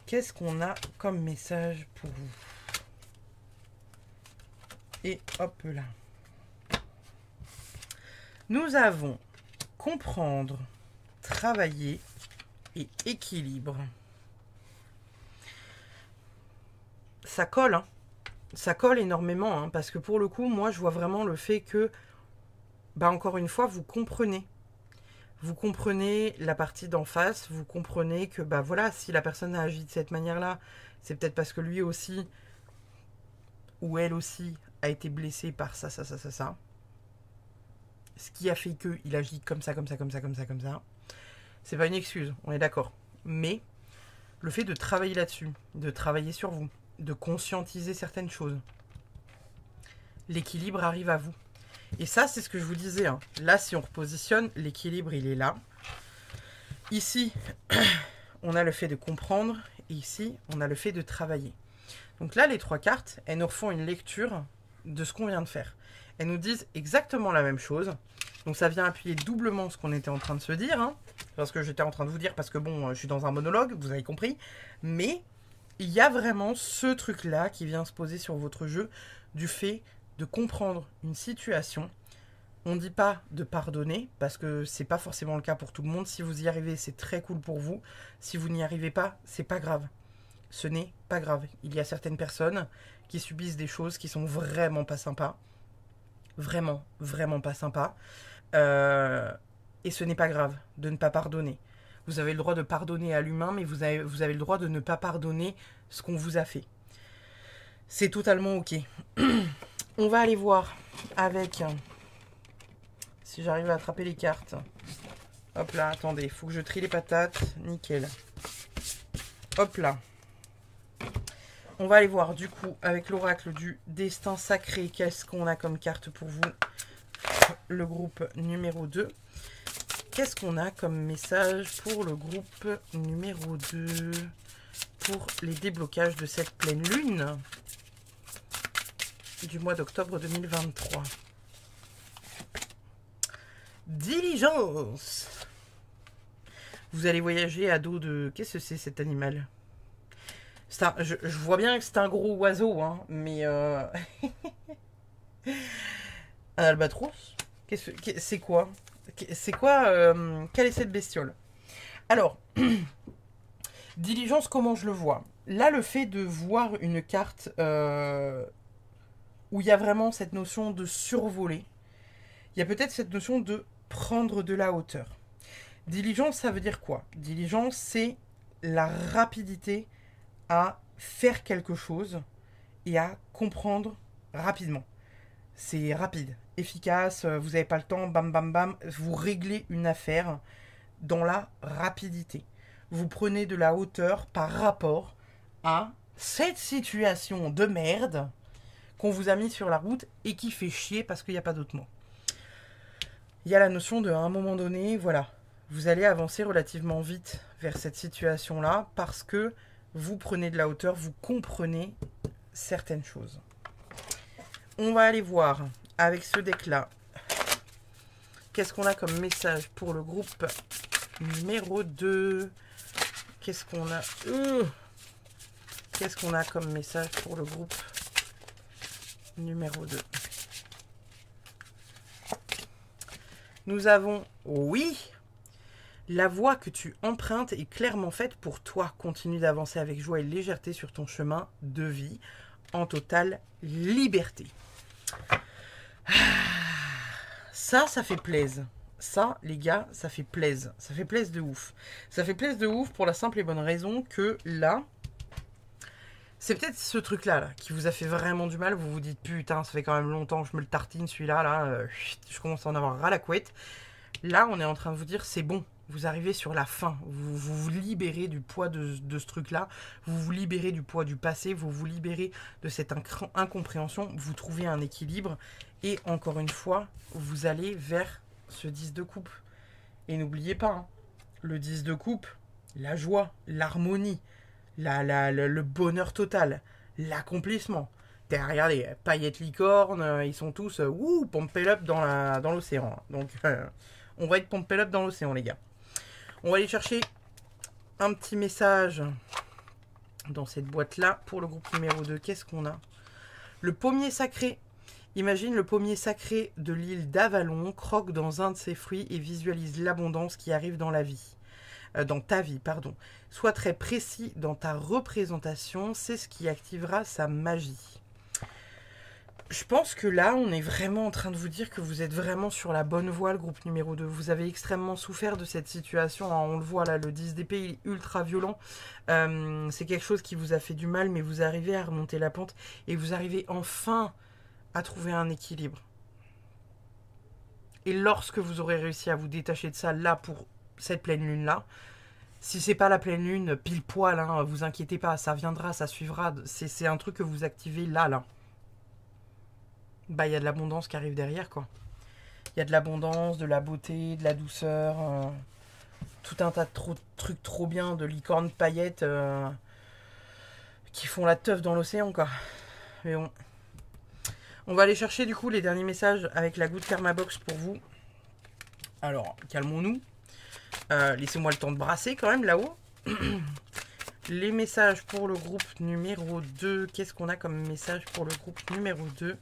Qu'est-ce qu'on a comme message pour vous? Et hop là. Nous avons comprendre, travailler et équilibre. Ça colle, hein. Ça colle énormément, hein, parce que pour le coup, moi, je vois vraiment le fait que, bah encore une fois, vous comprenez. Vous comprenez la partie d'en face, vous comprenez que, bah voilà, si la personne a agi de cette manière-là, c'est peut-être parce que lui aussi, ou elle aussi, a été blessé par ça. Ce qui a fait qu'il agit comme ça. C'est pas une excuse, on est d'accord. Mais le fait de travailler là-dessus, de travailler sur vous, de conscientiser certaines choses, l'équilibre arrive à vous. Et ça, c'est ce que je vous disais. Hein. Là, si on repositionne, l'équilibre, il est là. Ici, on a le fait de comprendre. Et ici, on a le fait de travailler. Donc là, les 3 cartes, elles nous refont une lecture de ce qu'on vient de faire. Elles nous disent exactement la même chose. Donc ça vient appuyer doublement ce qu'on était en train de se dire. Hein, parce que j'étais en train de vous dire, parce que bon, je suis dans un monologue, vous avez compris. Mais il y a vraiment ce truc-là qui vient se poser sur votre jeu, du fait de comprendre une situation. On ne dit pas de pardonner, parce que c'est pas forcément le cas pour tout le monde. Si vous y arrivez, c'est très cool pour vous. Si vous n'y arrivez pas, c'est pas grave. Ce n'est pas grave. Il y a certaines personnes qui subissent des choses qui sont vraiment pas sympas. Vraiment, vraiment pas sympas. Et ce n'est pas grave de ne pas pardonner. Vous avez le droit de pardonner à l'humain, mais vous avez le droit de ne pas pardonner ce qu'on vous a fait. C'est totalement ok. On va aller voir avec... Si j'arrive à attraper les cartes. Hop là, attendez, il faut que je trie les patates. Nickel. Hop là. On va aller voir du coup avec l'oracle du destin sacré. Qu'est-ce qu'on a comme carte pour vous? Le groupe numéro 2. Qu'est-ce qu'on a comme message pour le groupe numéro 2 pour les déblocages de cette pleine lune du mois d'octobre 2023? Diligence. Vous allez voyager à dos de... Qu'est-ce que c'est cet animal? Je vois bien que c'est un gros oiseau, hein, mais... Un albatros? C'est quoi? C'est quoi quelle est cette bestiole? Alors, diligence, comment je le vois? Là, le fait de voir une carte où il y a vraiment cette notion de survoler, il y a peut-être cette notion de prendre de la hauteur. Diligence, ça veut dire quoi? Diligence, c'est la rapidité à faire quelque chose et à comprendre rapidement. C'est rapide, efficace, vous n'avez pas le temps, bam bam bam, vous réglez une affaire dans la rapidité. Vous prenez de la hauteur par rapport à cette situation de merde qu'on vous a mis sur la route et qui fait chier parce qu'il n'y a pas d'autre mot. Il y a la notion de, à un moment donné, voilà, vous allez avancer relativement vite vers cette situation-là parce que vous prenez de la hauteur, vous comprenez certaines choses. On va aller voir avec ce deck-là. Qu'est-ce qu'on a comme message pour le groupe numéro 2? Qu'est-ce qu'on a Qu'est-ce qu'on a comme message pour le groupe numéro 2? Nous avons, oui, La voie que tu empruntes est clairement faite pour toi. Continue d'avancer avec joie et légèreté sur ton chemin de vie en totale liberté. Ça fait plaisir. Ça, les gars, ça fait plaisir. Ça fait plaisir de ouf. Ça fait plaisir de ouf pour la simple et bonne raison que là, c'est peut-être ce truc-là là, qui vous a fait vraiment du mal. Vous vous dites, putain, ça fait quand même longtemps que je me le tartine, celui-là. Là, je commence à en avoir ras la couette. Là, on est en train de vous dire, c'est bon. Vous arrivez sur la fin. Vous vous libérez du poids de ce truc-là. Vous vous libérez du poids du passé. Vous vous libérez de cette incompréhension. Vous trouvez un équilibre. Et encore une fois, vous allez vers ce 10 de coupe. Et n'oubliez pas, hein, le 10 de coupe, la joie, l'harmonie, le bonheur total, l'accomplissement. Regardez, paillettes licornes, ils sont tous pompés up dans l'océan. Donc, on va être pompés up dans l'océan, les gars. On va aller chercher un petit message dans cette boîte-là pour le groupe numéro 2. Qu'est-ce qu'on a? Le pommier sacré. Imagine le pommier sacré de l'île d'Avalon, croque dans un de ses fruits et visualise l'abondance qui arrive dans la vie. Dans ta vie, pardon. Sois très précis dans ta représentation, c'est ce qui activera sa magie. Je pense que là, on est vraiment en train de vous dire que vous êtes vraiment sur la bonne voie, le groupe numéro 2. Vous avez extrêmement souffert de cette situation. Hein, on le voit là, le 10 d'épée, il est ultra violent. C'est quelque chose qui vous a fait du mal, mais vous arrivez à remonter la pente et vous arrivez enfin à trouver un équilibre. Et lorsque vous aurez réussi à vous détacher de ça, là, pour cette pleine lune-là, si c'est pas la pleine lune pile poil, hein, vous inquiétez pas, ça viendra, ça suivra. C'est un truc que vous activez là. Bah, il y a de l'abondance qui arrive derrière, quoi. Il y a de l'abondance, de la beauté, de la douceur, tout un tas de trucs trop bien, de licornes paillettes qui font la teuf dans l'océan, quoi. Mais bon. On va aller chercher du coup les derniers messages avec la goutte Karma Box pour vous. Alors, calmons-nous. Laissez-moi le temps de brasser quand même là-haut. Les messages pour le groupe numéro 2. Qu'est-ce qu'on a comme message pour le groupe numéro 2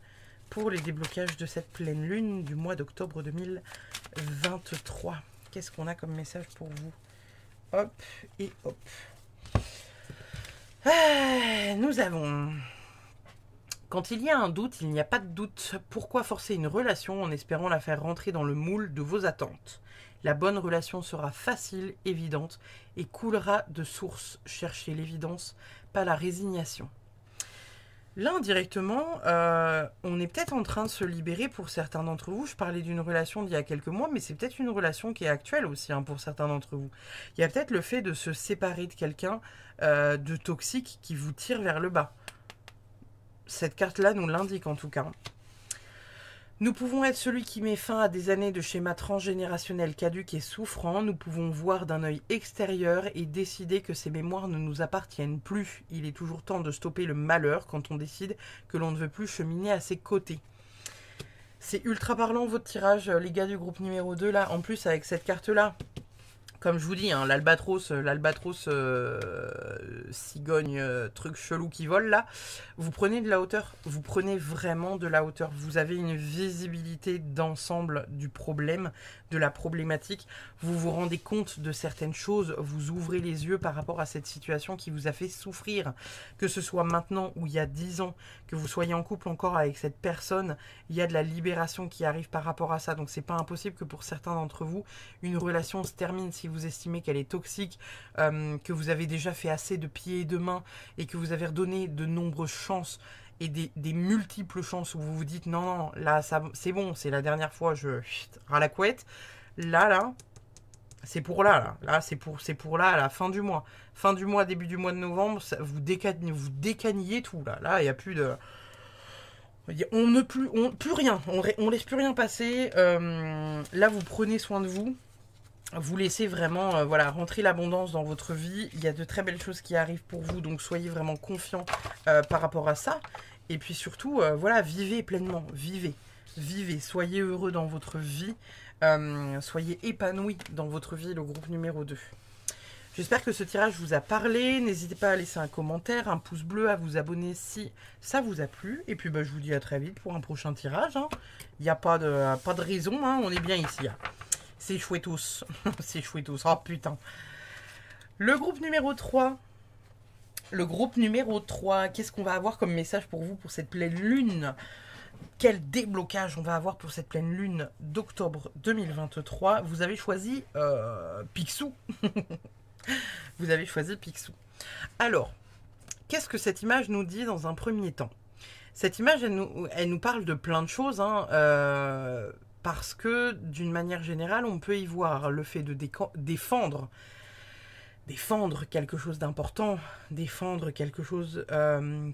pour les déblocages de cette pleine lune du mois d'octobre 2023? Qu'est-ce qu'on a comme message pour vous? Hop et hop. Nous avons... Quand il y a un doute, il n'y a pas de doute. Pourquoi forcer une relation en espérant la faire rentrer dans le moule de vos attentes? La bonne relation sera facile, évidente et coulera de source. Cherchez l'évidence, pas la résignation. Là, indirectement, on est peut-être en train de se libérer pour certains d'entre vous. Je parlais d'une relation d'il y a quelques mois, mais c'est peut-être une relation qui est actuelle aussi, hein, pour certains d'entre vous. Il y a peut-être le fait de se séparer de quelqu'un de toxique qui vous tire vers le bas. Cette carte-là nous l'indique en tout cas. Nous pouvons être celui qui met fin à des années de schémas transgénérationnels caducs et souffrants. Nous pouvons voir d'un œil extérieur et décider que ces mémoires ne nous appartiennent plus. Il est toujours temps de stopper le malheur quand on décide que l'on ne veut plus cheminer à ses côtés. C'est ultra parlant votre tirage, les gars du groupe numéro 2 là. En plus avec cette carte-là, comme je vous dis, hein, l'albatros cigogne, truc chelou qui vole là, vous prenez de la hauteur, vous prenez vraiment de la hauteur. Vous avez une visibilité d'ensemble du problème, de la problématique. Vous vous rendez compte de certaines choses, vous ouvrez les yeux par rapport à cette situation qui vous a fait souffrir. Que ce soit maintenant ou il y a 10 ans, que vous soyez en couple encore avec cette personne, il y a de la libération qui arrive par rapport à ça. Donc c'est pas impossible que pour certains d'entre vous, une relation se termine si vous estimez qu'elle est toxique, que vous avez déjà fait assez de pieds et de mains et que vous avez redonné de nombreuses chances et des multiples chances où vous vous dites non, là c'est bon, c'est la dernière fois, ras la couette. Là, c'est pour là, c'est pour là, à la fin du mois. Fin du mois, début du mois de novembre, ça, vous décagnez tout là. Il n'y a plus de... plus rien, on laisse plus rien passer. Là, vous prenez soin de vous. Vous laissez vraiment voilà, rentrer l'abondance dans votre vie. Il y a de très belles choses qui arrivent pour vous. Donc, soyez vraiment confiants par rapport à ça. Et puis surtout, voilà, vivez pleinement. Vivez. Soyez heureux dans votre vie. Soyez épanouis dans votre vie, le groupe numéro 2. J'espère que ce tirage vous a parlé. N'hésitez pas à laisser un commentaire, un pouce bleu, à vous abonner si ça vous a plu. Et puis, je vous dis à très vite pour un prochain tirage. Hein. Il n'y a pas de raison. Hein. On est bien ici. Hein. C'est chouettos. C'est chouettos. Oh putain. Le groupe numéro 3. Le groupe numéro 3. Qu'est-ce qu'on va avoir comme message pour vous pour cette pleine lune? Quel déblocage on va avoir pour cette pleine lune d'octobre 2023? Vous avez choisi Picsou. Vous avez choisi Picsou. Alors, qu'est-ce que cette image nous dit dans un premier temps? Cette image, elle nous parle de plein de choses, hein, parce que d'une manière générale, on peut y voir le fait de défendre quelque chose d'important, défendre quelque chose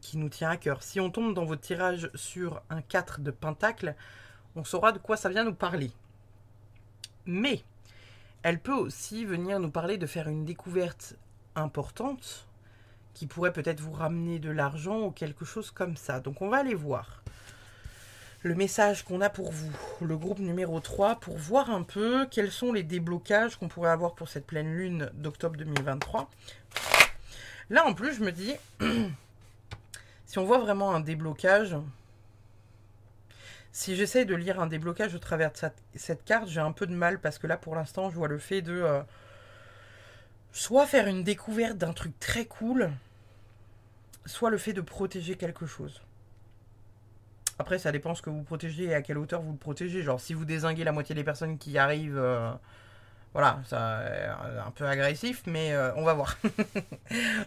qui nous tient à cœur. Si on tombe dans votre tirage sur un 4 de pentacle, on saura de quoi ça vient nous parler. Mais elle peut aussi venir nous parler de faire une découverte importante qui pourrait peut-être vous ramener de l'argent ou quelque chose comme ça. Donc on va aller voir le message qu'on a pour vous, le groupe numéro 3, pour voir un peu quels sont les déblocages qu'on pourrait avoir pour cette pleine lune d'octobre 2023. Là en plus je me dis, si on voit vraiment un déblocage, si j'essaye de lire un déblocage au travers de cette carte, j'ai un peu de mal parce que là pour l'instant je vois le fait de soit faire une découverte d'un truc très cool, soit le fait de protéger quelque chose. Après, ça dépend ce que vous protégez et à quelle hauteur vous le protégez. Genre, si vous dézinguez la moitié des personnes qui arrivent, voilà, ça un peu agressif, mais on va voir.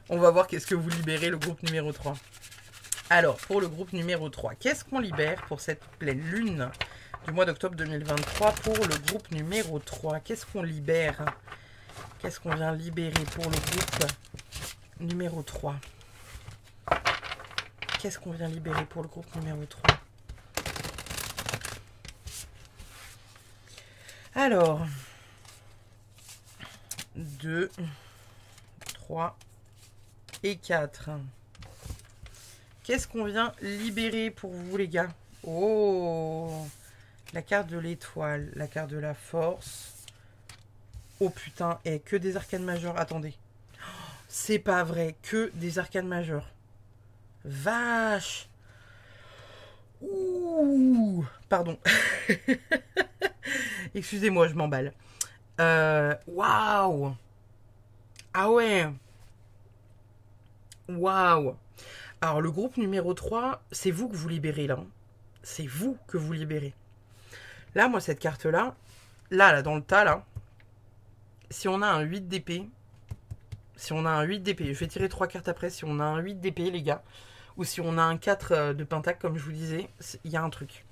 On va voir qu'est-ce que vous libérez, le groupe numéro 3. Alors, pour le groupe numéro 3, qu'est-ce qu'on libère pour cette pleine lune du mois d'octobre 2023 pour le groupe numéro 3? Qu'est-ce qu'on libère? Qu'est-ce qu'on vient libérer pour le groupe numéro 3? Qu'est-ce qu'on vient libérer pour le groupe numéro 3? Alors, 2, 3 et 4. Qu'est-ce qu'on vient libérer pour vous, les gars? Oh, la carte de l'étoile, la carte de la force. Oh putain, et que des arcanes majeures. Attendez. C'est pas vrai, que des arcanes majeures. Vache. Ouh. Pardon. Excusez-moi, je m'emballe. Waouh. Ah ouais. Waouh. Alors, le groupe numéro 3, c'est vous que vous libérez, là. C'est vous que vous libérez. Là, moi, cette carte-là, là, dans le tas, là, si on a un 8 d'épée, je vais tirer 3 cartes après, si on a un 8 d'épée, les gars, ou si on a un 4 de pentacle, comme je vous disais, il y a un truc.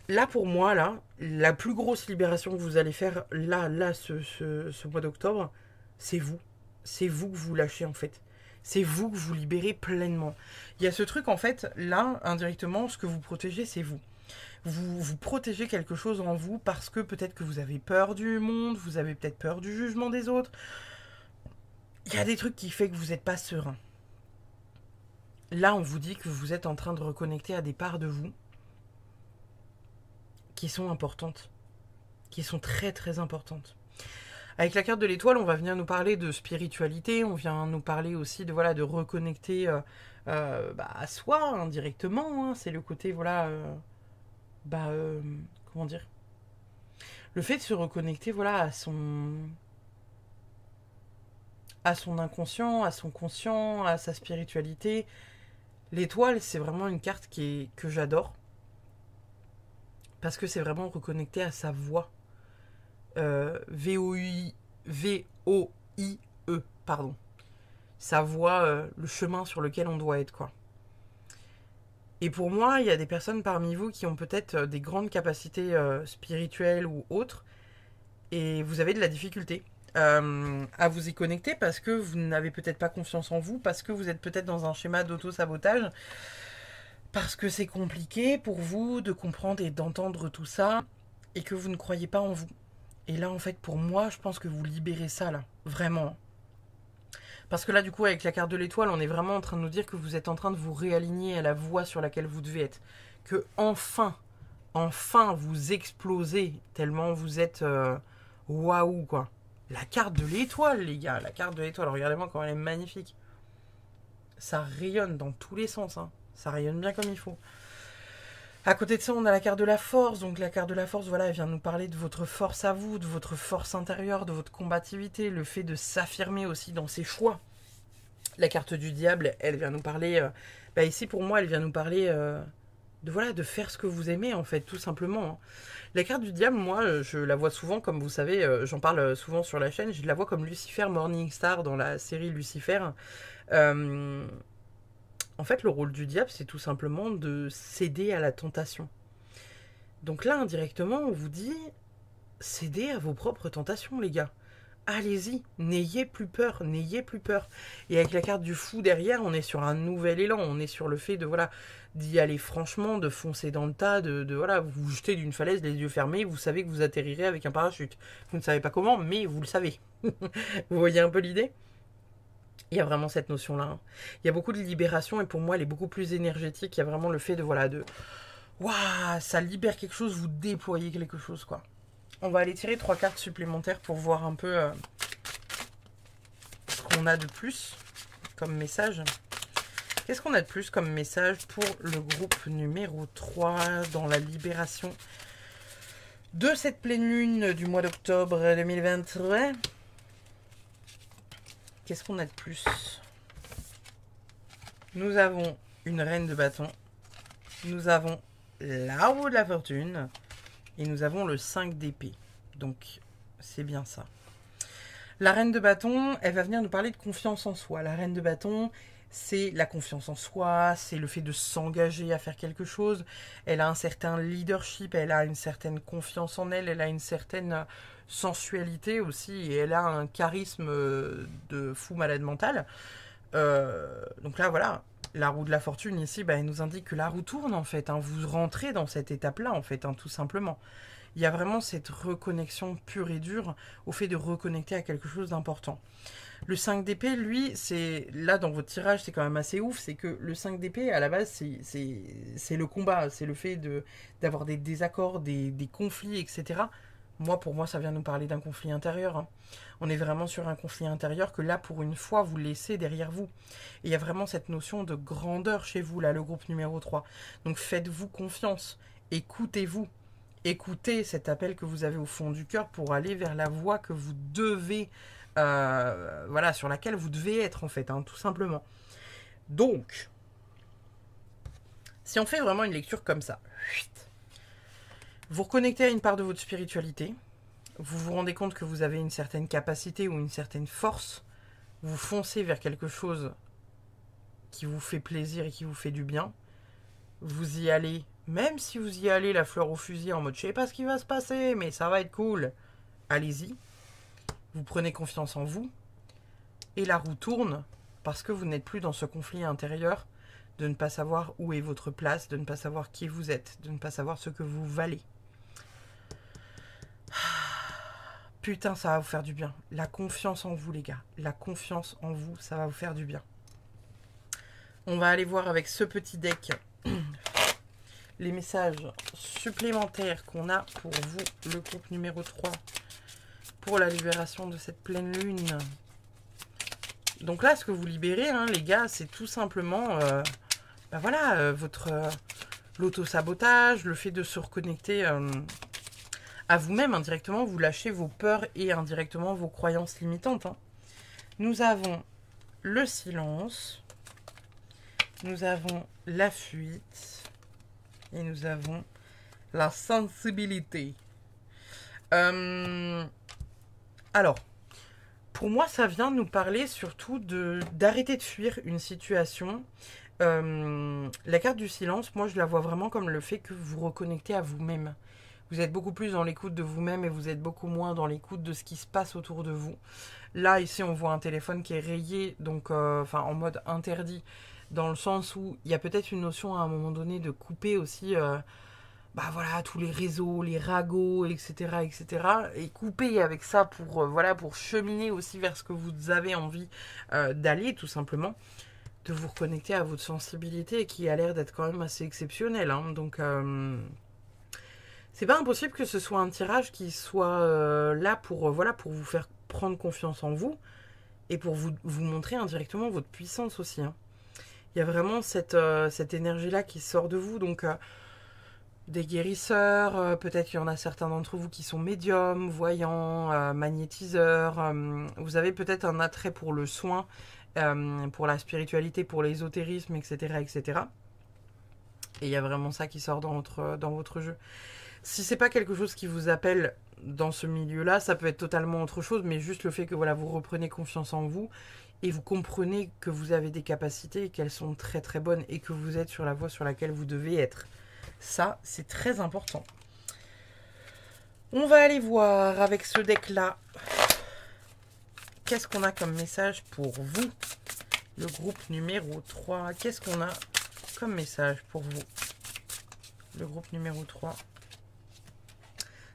Là, pour moi, là, la plus grosse libération que vous allez faire, ce mois d'octobre, c'est vous. C'est vous que vous lâchez, en fait. C'est vous que vous libérez pleinement. Il y a ce truc, en fait, là, indirectement, ce que vous protégez, c'est vous. Vous protégez quelque chose en vous parce que peut-être que vous avez peur du monde, vous avez peut-être peur du jugement des autres. Il y a des trucs qui font que vous n'êtes pas serein. Là, on vous dit que vous êtes en train de reconnecter à des parts de vous qui sont importantes, qui sont très très importantes. Avec la carte de l'étoile, on va venir nous parler de spiritualité, on vient nous parler aussi de, voilà, de reconnecter à soi indirectement, hein. C'est le côté, voilà, comment dire, le fait de se reconnecter, voilà, à son inconscient, à son conscient, à sa spiritualité. L'étoile, c'est vraiment une carte que j'adore. Parce que c'est vraiment reconnecté à sa voix. V-O-I-E, pardon. Sa voix, le chemin sur lequel on doit être, quoi. Et pour moi, il y a des personnes parmi vous qui ont peut-être des grandes capacités spirituelles ou autres. Et vous avez de la difficulté à vous y connecter parce que vous n'avez peut-être pas confiance en vous, parce que vous êtes peut-être dans un schéma d'auto-sabotage, parce que c'est compliqué pour vous de comprendre et d'entendre tout ça, et que vous ne croyez pas en vous. Et là, en fait, pour moi, je pense que vous libérez ça, là. Vraiment. Parce que là, du coup, avec la carte de l'étoile, on est vraiment en train de nous dire que vous êtes en train de vous réaligner à la voie sur laquelle vous devez être. Que enfin, vous explosez tellement vous êtes... waouh, quoi. La carte de l'étoile, les gars. La carte de l'étoile, regardez-moi comment elle est magnifique. Ça rayonne dans tous les sens, hein. Ça rayonne bien comme il faut. À côté de ça, on a la carte de la force. Donc la carte de la force, voilà, elle vient nous parler de votre force à vous, de votre force intérieure, de votre combativité, le fait de s'affirmer aussi dans ses choix. La carte du diable, elle vient nous parler... ici, pour moi, elle vient nous parler de faire ce que vous aimez, en fait, tout simplement. Hein. La carte du diable, moi, je la vois souvent, comme vous savez, j'en parle souvent sur la chaîne, je la vois comme Lucifer Morningstar dans la série Lucifer. Euh, En fait, le rôle du diable, c'est tout simplement de céder à la tentation. Donc là, indirectement, on vous dit, cédez à vos propres tentations, les gars. Allez-y, n'ayez plus peur, n'ayez plus peur. Et avec la carte du fou derrière, on est sur un nouvel élan, on est sur le fait de d'y aller franchement, de foncer dans le tas, de vous vous jetez d'une falaise, les yeux fermés, vous savez que vous atterrirez avec un parachute. Vous ne savez pas comment, mais vous le savez. Vous voyez un peu l'idée ? Il y a vraiment cette notion-là. Hein. Il y a beaucoup de libération et pour moi, elle est beaucoup plus énergétique. Il y a vraiment le fait de waouh, ça libère quelque chose, vous déployez quelque chose, quoi. On va aller tirer 3 cartes supplémentaires pour voir un peu ce qu'on a de plus comme message. Qu'est-ce qu'on a de plus comme message pour le groupe numéro 3 dans la libération de cette pleine lune du mois d'octobre 2023 ? Qu'est-ce qu'on a de plus ? Nous avons une reine de bâton. Nous avons la roue de la fortune. Et nous avons le 5 d'épée. Donc, c'est bien ça. La reine de bâton, elle va venir nous parler de confiance en soi. La reine de bâton, c'est la confiance en soi, c'est le fait de s'engager à faire quelque chose. Elle a un certain leadership, elle a une certaine confiance en elle, elle a une certaine sensualité aussi, et elle a un charisme de fou malade mental. Donc là, voilà, la roue de la fortune ici, elle nous indique que la roue tourne en fait. Hein. Vous rentrez dans cette étape-là en fait, tout simplement. Il y a vraiment cette reconnexion pure et dure au fait de reconnecter à quelque chose d'important. Le 5 d'épée, lui, c'est là dans votre tirage, c'est quand même assez ouf, c'est que le 5 d'épée, à la base, c'est le combat, c'est le fait d'avoir des désaccords, des conflits, etc. Pour moi, ça vient nous parler d'un conflit intérieur. Hein. On est vraiment sur un conflit intérieur que là, pour une fois, vous laissez derrière vous. Et il y a vraiment cette notion de grandeur chez vous, là, le groupe numéro 3. Donc faites-vous confiance, écoutez-vous. Écoutez cet appel que vous avez au fond du cœur pour aller vers la voie que vous devez, sur laquelle vous devez être en fait, tout simplement. Donc, si on fait vraiment une lecture comme ça, vous reconnectez à une part de votre spiritualité, vous vous rendez compte que vous avez une certaine capacité ou une certaine force, vous foncez vers quelque chose qui vous fait plaisir et qui vous fait du bien, vous y allez. Même si vous y allez la fleur au fusil en mode je sais pas ce qui va se passer, mais ça va être cool, allez-y. Vous prenez confiance en vous et la roue tourne parce que vous n'êtes plus dans ce conflit intérieur de ne pas savoir où est votre place, de ne pas savoir qui vous êtes, de ne pas savoir ce que vous valez. Putain, ça va vous faire du bien. La confiance en vous, les gars. La confiance en vous, ça va vous faire du bien. On va aller voir avec ce petit deck les messages supplémentaires qu'on a pour vous, le groupe numéro 3, pour la libération de cette pleine lune. Donc là, ce que vous libérez, les gars, c'est tout simplement votre l'auto-sabotage, le fait de se reconnecter à vous-même indirectement. Vous lâchez vos peurs et indirectement vos croyances limitantes. Hein. Nous avons le silence, nous avons la fuite, et nous avons la sensibilité. Alors, pour moi, ça vient nous parler surtout d'arrêter de fuir une situation. La carte du silence, moi, je la vois vraiment comme le fait que vous vous reconnectez à vous-même. Vous êtes beaucoup plus dans l'écoute de vous-même et vous êtes beaucoup moins dans l'écoute de ce qui se passe autour de vous. Là, ici, on voit un téléphone qui est rayé, donc en mode interdit. Dans le sens où il y a peut-être une notion à un moment donné de couper aussi tous les réseaux, les ragots, etc. Et couper avec ça pour cheminer aussi vers ce que vous avez envie d'aller, tout simplement. De vous reconnecter à votre sensibilité qui a l'air d'être quand même assez exceptionnelle. Hein. Donc, c'est pas impossible que ce soit un tirage qui soit là pour vous faire prendre confiance en vous et pour vous montrer indirectement votre puissance aussi. Hein. Il y a vraiment cette énergie-là qui sort de vous. Donc, des guérisseurs, peut-être qu'il y en a certains d'entre vous qui sont médiums, voyants, magnétiseurs. Vous avez peut-être un attrait pour le soin, pour la spiritualité, pour l'ésotérisme, etc., etc. Et il y a vraiment ça qui sort dans votre jeu. Si c'est pas quelque chose qui vous appelle dans ce milieu-là, ça peut être totalement autre chose, mais juste le fait que voilà, vous reprenez confiance en vous et vous comprenez que vous avez des capacités et qu'elles sont très très bonnes et que vous êtes sur la voie sur laquelle vous devez être. Ça, c'est très important. On va aller voir avec ce deck-là. Qu'est-ce qu'on a comme message pour vous? Le groupe numéro 3. Qu'est-ce qu'on a comme message pour vous? Le groupe numéro 3.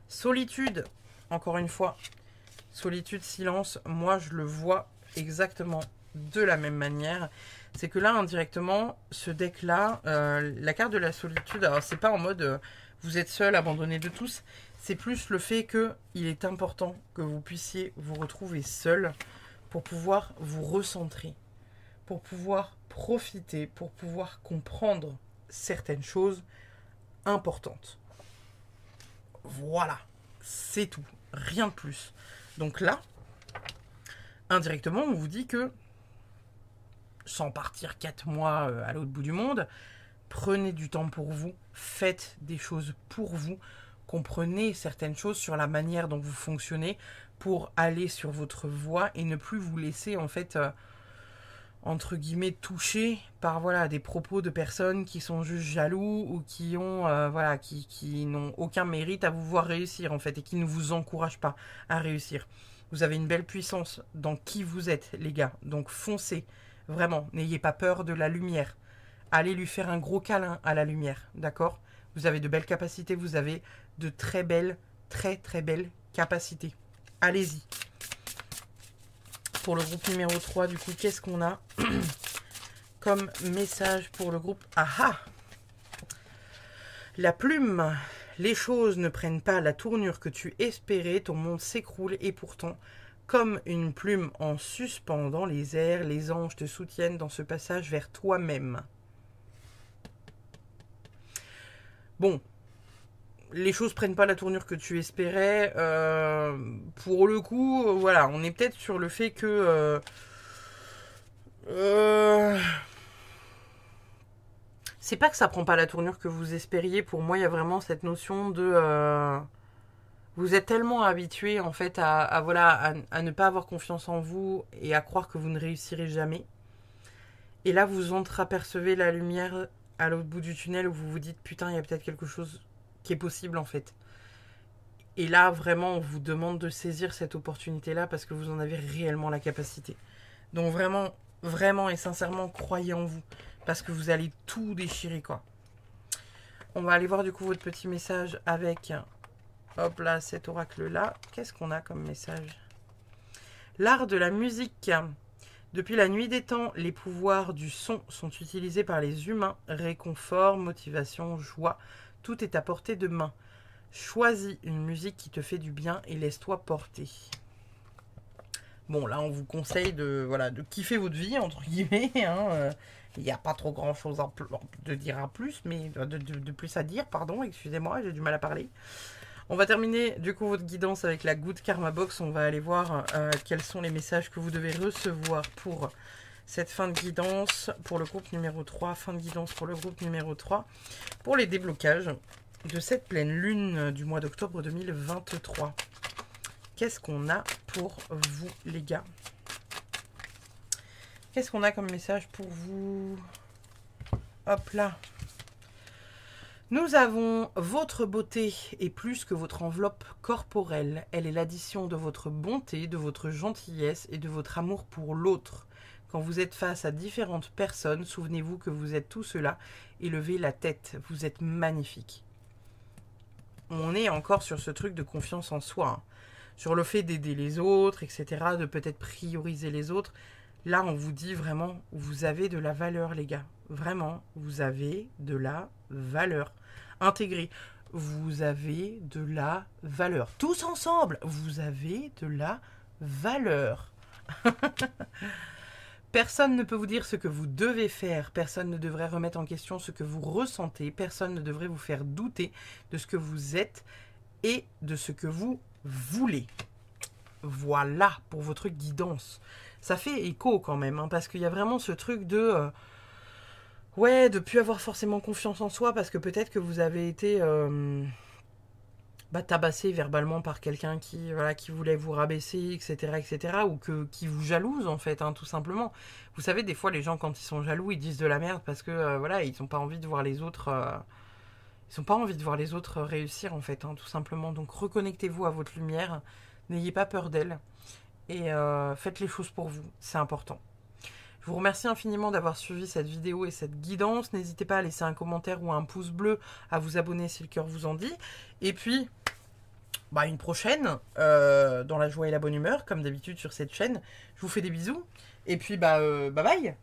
Solitude. Encore une fois. Solitude, silence. Moi, je le vois exactement de la même manière. C'est que là, indirectement, ce deck-là, la carte de la solitude, alors c'est pas en mode vous êtes seul, abandonné de tous, c'est plus le fait qu'il est important que vous puissiez vous retrouver seul pour pouvoir vous recentrer, pour pouvoir profiter, pour pouvoir comprendre certaines choses importantes. Voilà, c'est tout, rien de plus. Donc là, indirectement, on vous dit que sans partir 4 mois à l'autre bout du monde, prenez du temps pour vous, faites des choses pour vous, comprenez certaines choses sur la manière dont vous fonctionnez pour aller sur votre voie et ne plus vous laisser en fait entre guillemets toucher par voilà des propos de personnes qui sont juste jaloux ou qui ont voilà qui n'ont aucun mérite à vous voir réussir en fait et qui ne vous encouragent pas à réussir. Vous avez une belle puissance dans qui vous êtes les gars, donc foncez. Vraiment, n'ayez pas peur de la lumière. Allez lui faire un gros câlin à la lumière, d'accord? Vous avez de belles capacités, vous avez de très belles capacités. Allez-y. Pour le groupe numéro 3, du coup, qu'est-ce qu'on a comme message pour le groupe? Ah ah! La plume. Les choses ne prennent pas la tournure que tu espérais, ton monde s'écroule et pourtant... Comme une plume en suspens dans les airs, les anges te soutiennent dans ce passage vers toi-même. Bon, les choses prennent pas la tournure que tu espérais. Pour le coup, voilà, on est peut-être sur le fait que... c'est pas que ça prend pas la tournure que vous espériez. Pour moi, il y a vraiment cette notion de... Vous êtes tellement habitué en fait à ne pas avoir confiance en vous et à croire que vous ne réussirez jamais. Et là, vous entreapercevez la lumière à l'autre bout du tunnel où vous vous dites putain, il y a peut-être quelque chose qui est possible en fait. Et là, vraiment, on vous demande de saisir cette opportunité-là parce que vous en avez réellement la capacité. Donc vraiment, vraiment et sincèrement, croyez en vous parce que vous allez tout déchirer quoi. On va aller voir du coup votre petit message avec... Hop là, cet oracle-là. Qu'est-ce qu'on a comme message? L'art de la musique. Depuis la nuit des temps, les pouvoirs du son sont utilisés par les humains. Réconfort, motivation, joie, tout est à portée de main. Choisis une musique qui te fait du bien et laisse-toi porter. Bon, là, on vous conseille de kiffer votre vie, entre guillemets. Il n'y a pas trop grand-chose de dire à plus, mais de plus à dire, pardon, excusez-moi, j'ai du mal à parler. On va terminer du coup votre guidance avec la Good Karma Box. On va aller voir quels sont les messages que vous devez recevoir pour cette fin de guidance. Pour le groupe numéro 3, fin de guidance pour le groupe numéro 3. Pour les déblocages de cette pleine lune du mois d'octobre 2023. Qu'est-ce qu'on a pour vous les gars? Qu'est-ce qu'on a comme message pour vous? Hop là. Nous avons votre beauté est plus que votre enveloppe corporelle. Elle est l'addition de votre bonté, de votre gentillesse et de votre amour pour l'autre. Quand vous êtes face à différentes personnes, souvenez-vous que vous êtes tout cela et levez la tête. Vous êtes magnifique. On est encore sur ce truc de confiance en soi, hein. Sur le fait d'aider les autres, etc., de peut-être prioriser les autres. Là, on vous dit vraiment, vous avez de la valeur, les gars. Vraiment, vous avez de la valeur. Intégrez. Vous avez de la valeur. Tous ensemble, vous avez de la valeur. Personne ne peut vous dire ce que vous devez faire, personne ne devrait remettre en question ce que vous ressentez, personne ne devrait vous faire douter de ce que vous êtes et de ce que vous voulez. Voilà pour votre guidance. Ça fait écho quand même, hein, parce qu'il y a vraiment ce truc de... ouais, de plus avoir forcément confiance en soi, parce que peut-être que vous avez été... tabassé verbalement par quelqu'un qui, voilà, qui voulait vous rabaisser, etc., ou qui vous jalouse, en fait, hein, tout simplement. Vous savez, des fois, les gens, quand ils sont jaloux, ils disent de la merde parce que, voilà, ils n'ont pas envie de voir les autres... ils n'ont pas envie de voir les autres réussir, en fait, hein, tout simplement. Donc, reconnectez-vous à votre lumière. N'ayez pas peur d'elle. Et faites les choses pour vous. C'est important. Je vous remercie infiniment d'avoir suivi cette vidéo et cette guidance. N'hésitez pas à laisser un commentaire ou un pouce bleu, à vous abonner si le cœur vous en dit. Et puis, une prochaine, dans la joie et la bonne humeur, comme d'habitude sur cette chaîne. Je vous fais des bisous. Et puis, bye bye.